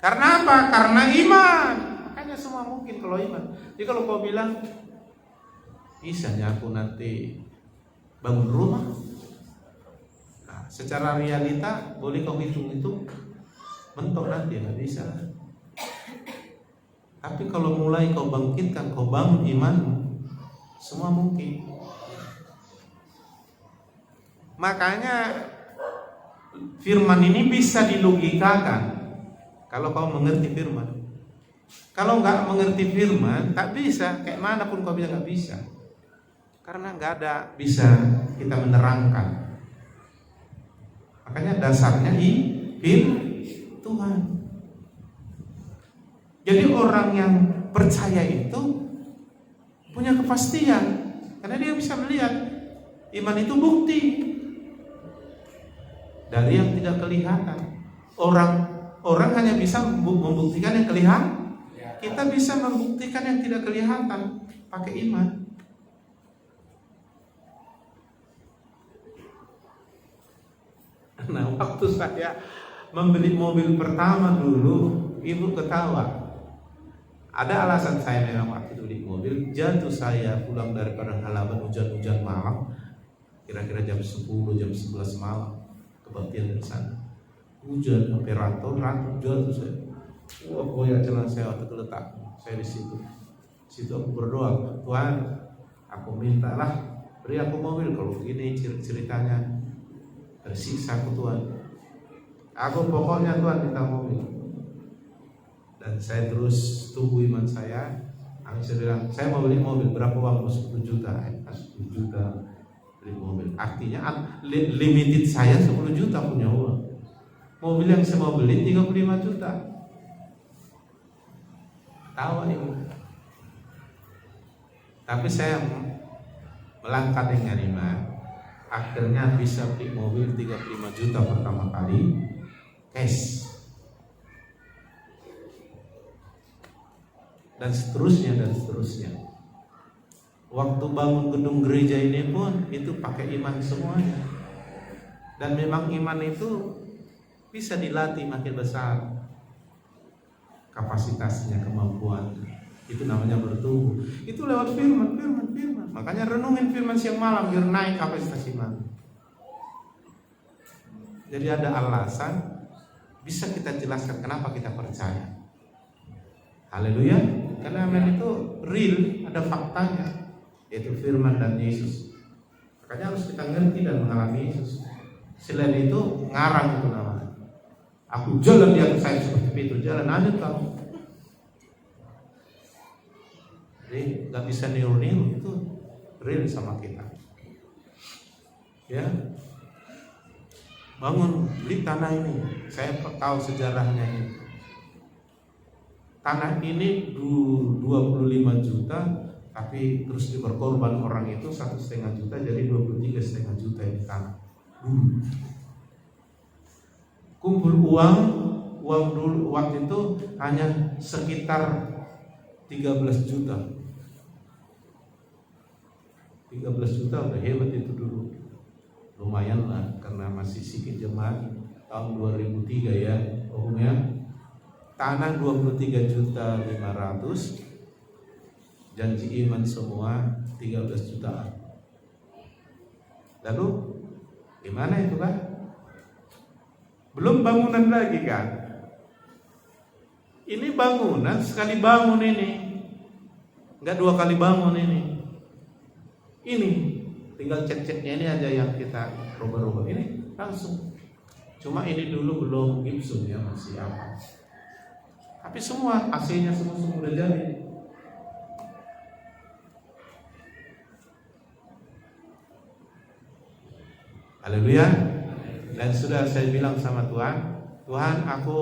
Karena apa? Karena iman. Makanya semua mungkin kalau iman. Jadi kalau kau bilang, bisanya aku nanti bangun rumah, nah, secara realita boleh kau hitung itu mentok nanti, nggak bisa. Tapi kalau mulai kau bangkitkan, kau bangun imanmu, semua mungkin. Makanya firman ini bisa dilogikakan kalau kau mengerti firman. Kalau nggak mengerti firman, tak bisa. Kayak manapun kau bilang nggak bisa. Karena nggak ada bisa kita menerangkan. Makanya dasarnya Tuhan. Jadi orang yang percaya itu punya kepastian. Karena dia bisa melihat iman itu bukti dari yang tidak kelihatan. Orang hanya bisa membuktikan yang kelihatan. Kita bisa membuktikan yang tidak kelihatan pakai iman. Nah, waktu saya membeli mobil pertama dulu, ibu ketawa. Ada alasan saya memang waktu beli mobil. Jatuh saya pulang dari padang halaman, hujan-hujan malam, kira-kira jam 10, jam 11 malam, kebaktian dari sana. Hujan sampai rantau jatuh saya. Wah, koyak celana saya waktu terletak. Saya di situ. Situ aku berdoa, Tuhan, aku mintalah beri aku mobil. Kalau begini ceritanya tersiksa aku, Tuhan. Aku pokoknya Tuhan minta mobil. Dan saya terus tunggu iman saya. Saya bilang, saya mau beli mobil, berapa uang? 10 juta. 10 juta beli mobil. Artinya limited saya 10 juta punya uang. Mobil yang saya mau beli 35 juta. Tahu ibu. Tapi saya melangkah dengan iman. Akhirnya bisa beli mobil 35 juta pertama kali cash. Dan seterusnya dan seterusnya. Waktu bangun gedung gereja ini pun itu pakai iman semuanya. Dan memang iman itu bisa dilatih makin besar kapasitasnya, kemampuan. Itu namanya bertumbuh. Itu lewat firman. Makanya renungin firman siang malam biar naik kapasitas iman. Jadi ada alasan bisa kita jelaskan kenapa kita percaya. Haleluya. Karena amin itu real, ada faktanya, yaitu firman dan Yesus. Makanya harus kita ngerti dan mengalami Yesus. Selain itu ngarang itu namanya. Aku jalan di atas air seperti Petrus, jalan aja kamu. Jadi nggak bisa niru-niru, itu real sama kita. Ya, bangun beli tanah ini. Saya tahu sejarahnya ini. Tanah ini 25 juta, tapi terus berkorban orang itu 1,5 juta, jadi 23,5 juta ini tanah. Kumpul uang dulu waktu itu hanya sekitar 13 juta. 13 juta udah hebat itu dulu. Lumayan lah karena masih sedikit jemaat tahun 2003 ya. Umumnya tanah 23.500.000, janji iman semua 13 jutaan. Lalu gimana itu kan? Belum bangunan lagi kan? Ini bangunan sekali bangun ini, nggak 2 kali bangun ini. Ini tinggal cat-catnya ini aja yang kita rubah-rubah ini langsung. Cuma ini dulu belum gipsum ya, masih apa? Tapi semua AC-nya semua udah jadi. Haleluya. Dan sudah saya bilang sama Tuhan, Tuhan aku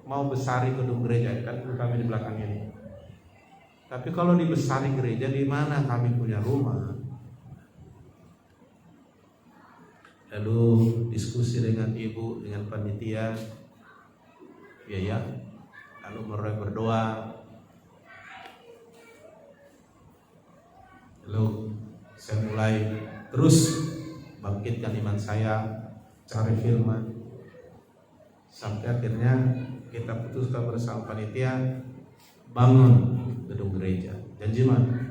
mau besari gedung gereja, kan kami di belakang ini. Tapi kalau dibesari gereja, di mana kami punya rumah? Lalu diskusi dengan ibu, dengan panitia, ya. Lalu mulai berdoa. Lalu saya mulai terus bangkitkan iman saya, cari firman, sampai akhirnya kita putuskan bersama panitia bangun gedung gereja. Janjiman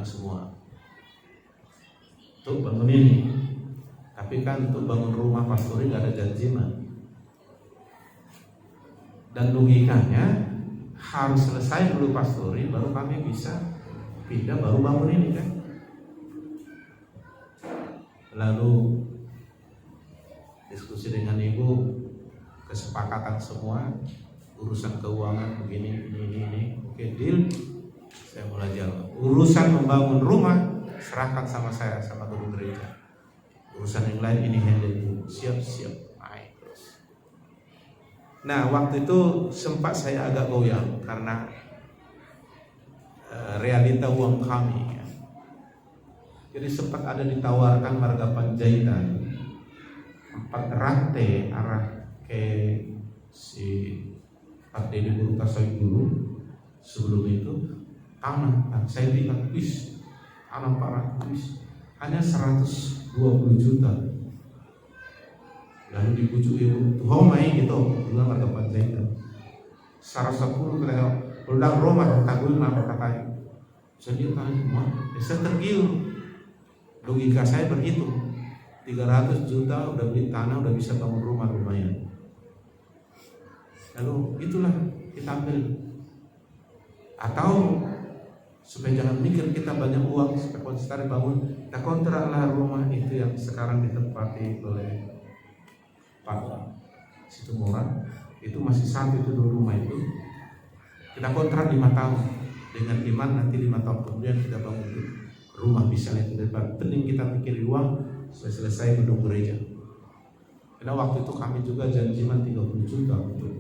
semua untuk bangun ini. Tapi kan untuk bangun rumah pastori nggak ada janjiman. Dan logikanya harus selesai dulu pastori, baru kami bisa pindah, baru bangun ini kan. Lalu diskusi dengan ibu, kesepakatan semua, urusan keuangan begini, ini. Oke, deal. Saya mulai jalan. Urusan membangun rumah serahkan sama saya, sama gedung gereja. Urusan yang lain ini handle ibu. Siap. Baik terus. Nah, waktu itu sempat saya agak goyang karena realita uang kami ya. Jadi sempat ada ditawarkan marga Panjaitan 4 rantai arah ke si Pak Deddy Burutasoy dulu. Sebelum itu tanah, saya bilang tanah Pak Ratuis hanya 120 juta. Lalu dibujuk ibu, tuh main gitu, bilang marga Panjaitan 110 kalau udah rumah takut apa katanya. Saya tanya, saya tergiur. Logika saya berhitung 300 juta udah beli tanah, udah bisa bangun rumah lumayan. Lalu itulah kita ambil. Atau supaya jangan mikir kita banyak uang, supaya konsisten bangun, kita kontraklah rumah itu yang sekarang ditempati oleh Pak Situmorang. Itu masih satu itu dulu rumah itu. Kita kontrak 5 tahun dengan iman nanti 5 tahun kemudian kita bangun itu rumah bisa itu. Daripada penting kita mikir uang supaya selesai gedung gereja. Karena waktu itu kami juga janjiman 30 juta untuk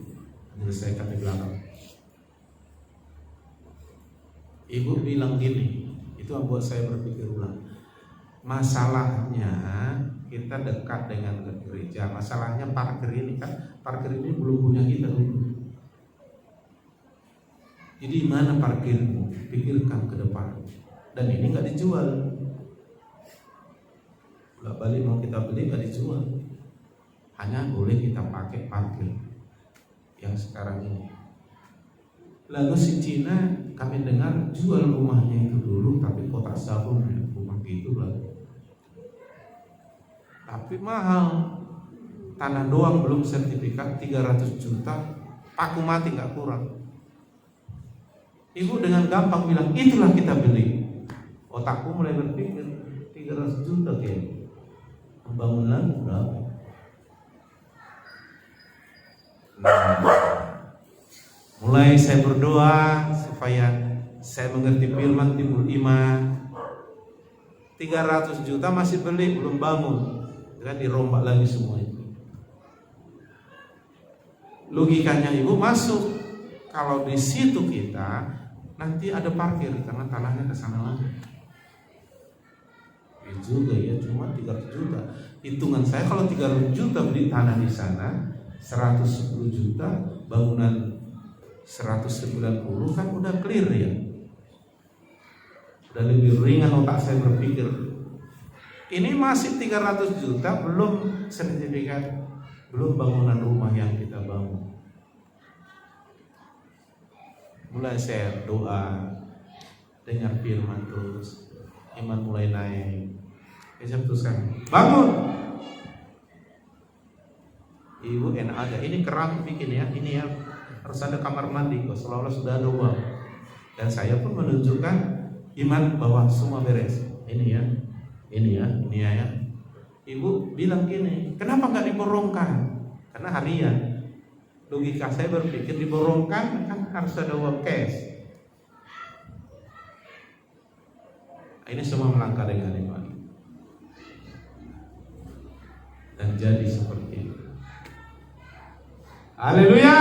menyelesaikan di belakang. Ibu bilang gini, itu yang buat saya berpikir ulang. Masalahnya kita dekat dengan gereja. Masalahnya parkir ini belum punya kita dulu. Jadi mana parkirmu? Pikirkan ke depan. Dan ini nggak dijual. Bolak balik mau kita beli nggak dijual. Hanya boleh kita pakai parkir yang sekarang ini. Lalu si Cina kami dengar jual rumahnya itu dulu, tapi kotak sabun rumah gitu lah. Tapi mahal. Tanah doang belum sertifikat 300 juta, paku mati nggak kurang. Ibu dengan gampang bilang itulah kita beli. Otakku mulai berpikir 300 juta kayak pembangunan berapa? Mulai saya berdoa supaya saya mengerti firman, timbul iman. 300 juta masih beli, belum bangun, kan dirombak lagi semua itu. Logikanya ibu masuk, kalau di situ kita nanti ada parkir karena tanahnya ke sana lagi. Juga ya, cuma 300 juta. Hitungan saya kalau 300 juta beli tanah di sana, 110 juta bangunan 190 kan udah clear ya. Udah lebih ringan otak saya berpikir. Ini masih 300 juta belum sertifikat, belum bangunan rumah yang kita bangun. Mulai saya doa, dengar firman terus, iman mulai naik. Saya putuskan bangun. Ibu enak aja, ini keram bikin ya, ini ya harus ada kamar mandi kok, seolah-olah sudah ada uang. Dan saya pun menunjukkan iman bahwa semua beres. Ini ya. Ibu bilang gini, kenapa nggak diborongkan? Karena harian. Logika saya berpikir diborongkan kan harus ada uang cash. Ini semua melangkah dengan iman. Dan jadi seperti itu. Haleluya.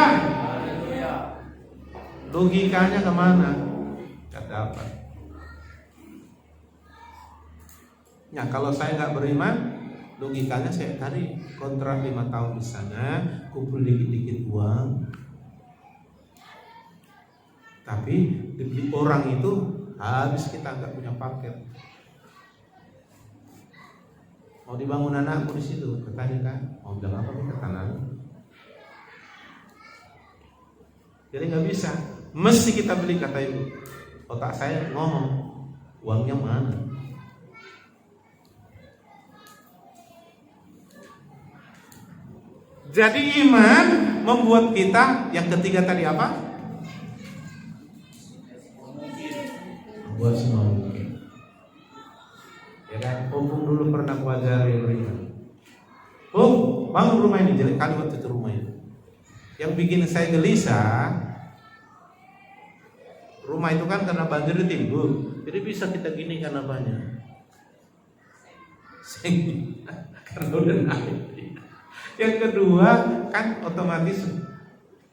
Logikanya kemana? Gak dapat. Ya kalau saya nggak beriman, logikanya saya tadi kontrak 5 tahun di sana, kumpul dikit-dikit uang. Tapi dibeli orang itu habis kita nggak punya parkir. Mau dibangun anakku di situ, katanya kan, mau bilang apa kita tanah. Jadi nggak bisa, mesti kita beli, kata ibu. Otak saya ngomong, uangnya mana? Jadi iman membuat kita, yang ketiga tadi apa? Buat semua mungkin. Ya kan, Pung dulu pernah kuajari beriman. Pung, bangun rumah ini, jelek kali waktu itu rumah itu. Yang bikin saya gelisah, rumah itu kan karena banjir timbul, jadi bisa kita gini kan apanya? Karena udah naik. Yang kedua kan otomatis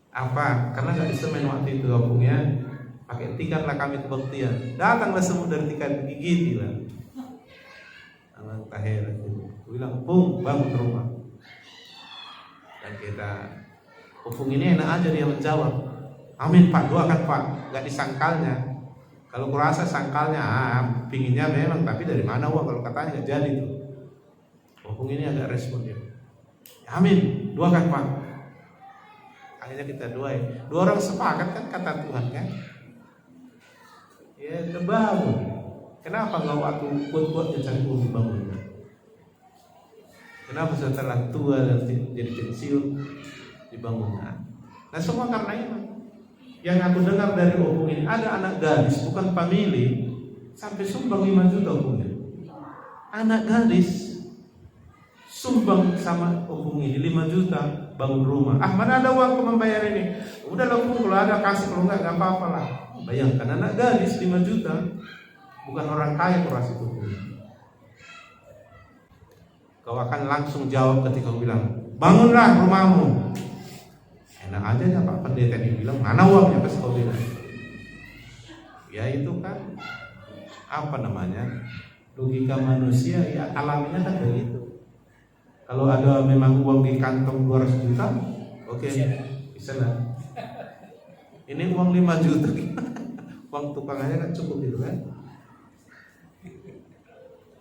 apa? Karena nggak disemen waktu itu kampungnya, pakai tikar lah kami kebaktian. Datanglah semut dari tikar gigit lah. Anak tahir itu bilang, Pung, bangun rumah. Dan kita, Pung ini enak aja dia menjawab, amin Pak, doakan Pak. Nggak disangkalnya. Kalau kurasa sangkalnya, pinginnya memang, tapi dari mana uang? Kalau katanya nggak jadi tuh. Pung ini agak respon dia. Amin, doakan Pak. Akhirnya kita doain. Dua orang sepakat kan kata Tuhan kan. Ya terbangun. Kenapa nggak waktu kuat-kuatnya cari uang dibangun? Kenapa setelah tua dan jadi pensiun dibangun? Nah semua karena itu. Yang aku dengar dari opung ini, ada anak gadis bukan famili sampai sumbang 5 juta opungnya. Anak gadis sumbang sama opung ini 5 juta bangun rumah. Mana ada uang untuk membayar ini? Udah lah opung, kalau ada kasih, kalau enggak apa-apa lah. Bayangkan anak gadis 5 juta, bukan orang kaya keras itu. Kau akan langsung jawab ketika kau bilang, bangunlah rumahmu. Enak aja ya Pak Pendeta ini bilang, mana uangnya? Pas kau bilang, ya itu kan apa namanya, logika manusia ya, alaminya kan begitu. Kalau ada memang uang di kantong 200 juta, oke, bisa lah. Ini uang 5 juta, uang tukang aja kan cukup gitu kan.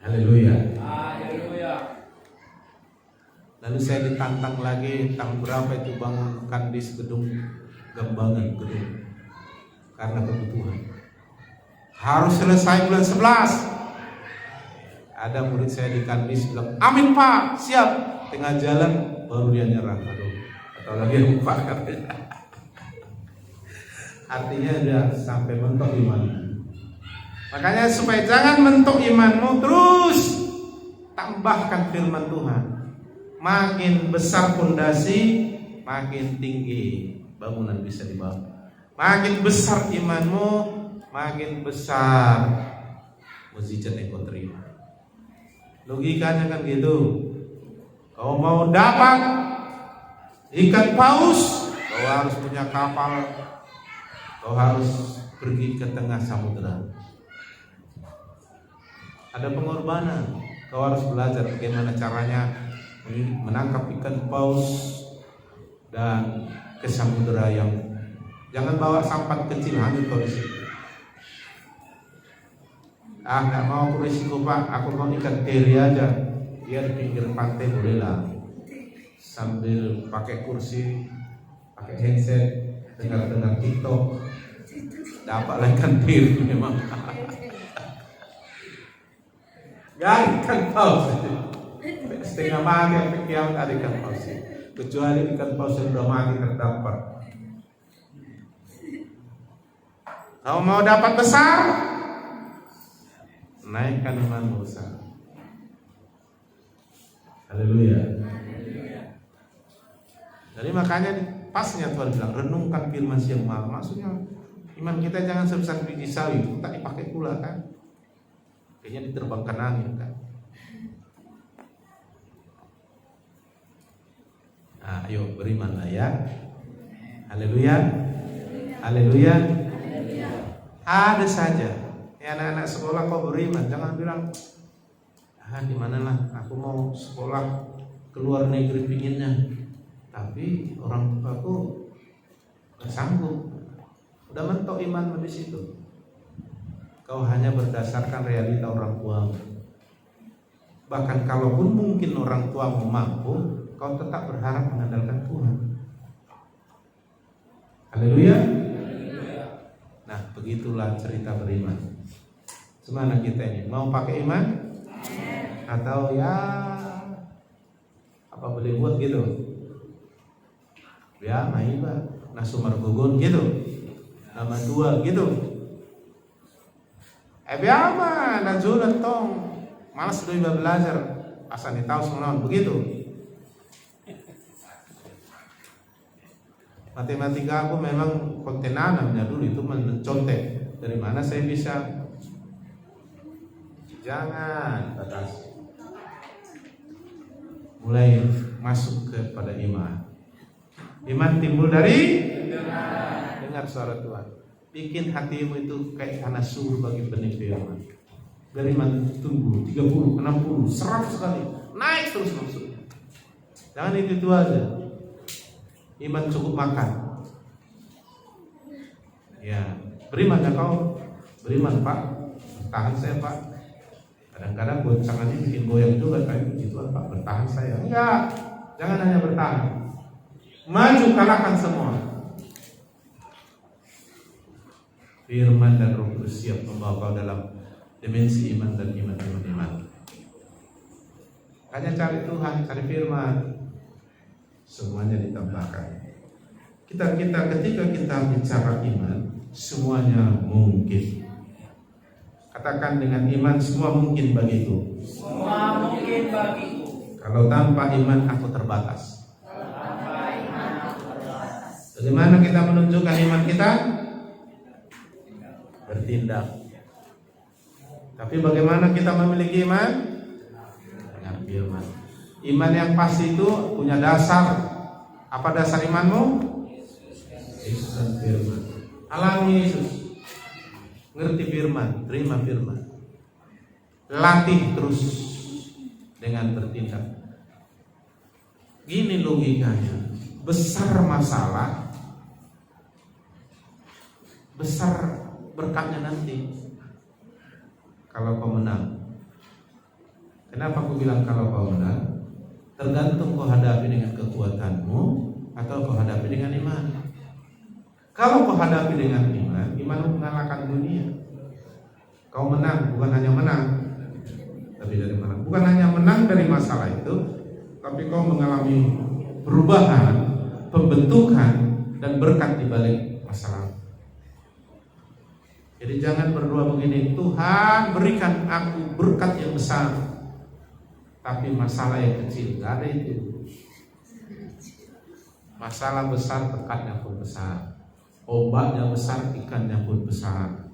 Haleluya. Haleluya. Lalu saya ditantang lagi, tahun berapa itu bangun kandis gedung Gambangan gedung, karena kebutuhan. Harus selesai bulan 11. Ada murid saya di kandis bilang, amin Pak, siap. Tengah jalan baru dia nyerah. Aduh, atau lagi lupa katanya. Artinya dia sampai mentok imannya. Makanya supaya jangan mentok imanmu, terus tambahkan firman Tuhan. Makin besar pondasi, makin tinggi bangunan bisa dibangun. Makin besar imanmu, makin besar mukjizat yang kau terima. Logikanya kan gitu. Kau mau dapat ikan paus, kau harus punya kapal, kau harus pergi ke tengah samudera. Ada pengorbanan. Kau harus belajar bagaimana caranya menangkap ikan paus dan ke samudera yang jangan bawa sampan kecil hanyut kau di situ. Nggak mau aku risiko Pak, aku mau ikan teri aja. Dia di pinggir pantai bolehlah, sambil pakai kursi, pakai headset, dengar TikTok, dapat ikan teri memang. Ya ikan paus, setengah mati sampai kiamat ada ikan paus. Kecuali ikan paus yang sudah mati terdampar. Kau mau dapat besar? Naikkan iman besar. Haleluya. Jadi makanya pasnya Tuhan bilang renungkan firman siang malam. Maksudnya iman kita jangan sebesar biji sawi, tak dipakai pula kan. Kayaknya diterbangkan angin kan. Nah, ayo berimanlah ya. Haleluya. Haleluya. Ada saja. Ya anak-anak sekolah kau beriman, jangan bilang di mana lah aku mau sekolah ke luar negeri pinginnya, tapi orang tuaku nggak sanggup. Udah mentok iman di situ. kau hanya berdasarkan realita orang tuamu. Bahkan kalaupun mungkin orang tuamu mampu, kau tetap berharap mengandalkan Tuhan. Haleluya. Nah, begitulah cerita beriman. Semana kita ini mau pakai iman atau ya apa boleh buat gitu? Ya, maiba, nasumar gugun gitu. Nama dua gitu. Biama najulan tong malas doi belajar asal tahu semua begitu. Matematika aku memang kontenanamnya dulu itu mencontek. Dari mana saya bisa? Jangan batasi. Mulai masuk kepada iman. Iman timbul dari dengar suara Tuhan. Bikin hatimu itu kayak tanah subur bagi benih firman. Dari iman tumbuh 30, 60, 100 kali. Naik terus maksudnya. Jangan itu aja. Iman cukup makan. Ya, beriman ya kau. Beriman Pak. Bertahan saya Pak. Kadang-kadang goncangannya bikin goyang juga kayak begitu Pak. Bertahan saya. Enggak. Jangan hanya bertahan. Maju kalahkan semua. Firman dan Roh Kudus siap membawa kau dalam dimensi iman dan iman. Hanya cari Tuhan, cari firman. Semuanya ditambahkan. Kita ketika kita bicara iman, semuanya mungkin. Katakan dengan iman semua mungkin bagiku. Semua mungkin bagiku. Kalau tanpa iman aku terbatas. Bagaimana kita menunjukkan iman kita? Bertindak. Tapi bagaimana kita memiliki iman? Dengan firman. Iman yang pasti itu punya dasar. Apa dasar imanmu? Yesus dan firman. Alami Yesus. Ngerti firman, terima firman. Latih terus dengan bertindak. Gini logikanya. Besar masalah, besar berkatnya nanti kalau kau menang. Kenapa aku bilang kalau kau menang? Tergantung kau hadapi dengan kekuatanmu atau kau hadapi dengan iman. Kalau kau hadapi dengan iman, imanmu mengalahkan dunia. Kau menang, bukan hanya menang, tapi dari mana? Bukan hanya menang dari masalah itu, tapi kau mengalami perubahan, pembentukan dan berkat di balik masalah. Jadi jangan berdoa begini, Tuhan berikan aku berkat yang besar, tapi masalah yang kecil. Gak ada itu. Masalah besar, berkatnya pun besar. Obatnya besar, ikannya pun besar.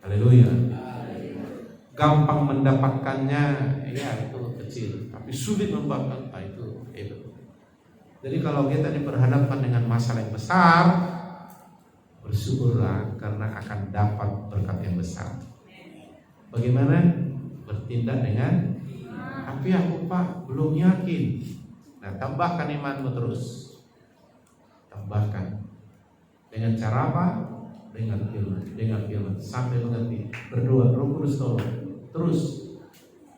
Haleluya. Gampang mendapatkannya, ya itu kecil. Tapi sulit mendapatkan, itu hebat. Jadi kalau kita diperhadapkan dengan masalah yang besar, bersyukurlah karena akan dapat berkat yang besar. Bagaimana? Bertindak dengan, tapi aku Pak belum yakin. Nah, tambahkan imanmu terus. Tambahkan. Dengan cara apa? Dengan firman sampai mengerti. Berdoa, Roh Kudus tolong. Terus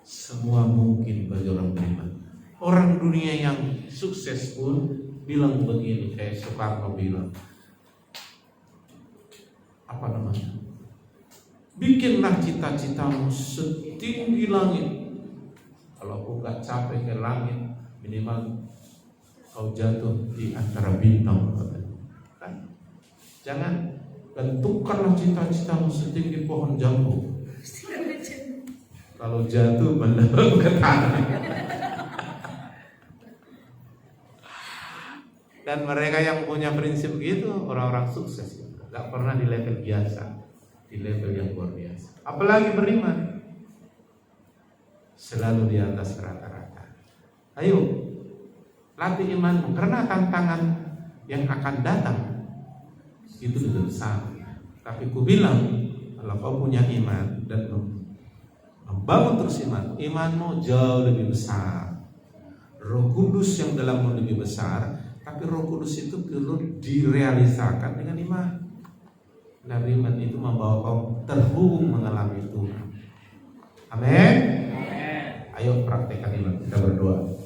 semua mungkin bagi orang beriman. Orang dunia yang sukses pun bilang begini, kayak Soekarno bilang, apa namanya? Bikinlah cita-citamu setinggi langit. Kalau kau gak capek ke langit, minimal kau jatuh di antara bintang. Kan? Jangan bentukkanlah cita-citamu setinggi pohon jambu. Kalau jatuh mendarat ke tanah. Dan mereka yang punya prinsip gitu, orang-orang sukses, gak pernah di level biasa, di level yang luar biasa. Apalagi beriman, selalu di atas rata-rata. Ayo, latih imanmu, karena tantangan yang akan datang itu lebih besar. Tapi ku bilang, kalau kau punya iman dan membangun terus imanmu jauh lebih besar. Roh Kudus yang dalammu lebih besar. Tapi Roh Kudus itu perlu direalisakan dengan iman. Dan iman itu membawa kau terhubung mengalami Tuhan. Amin. Ayo praktekkan iman. Kita berdoa.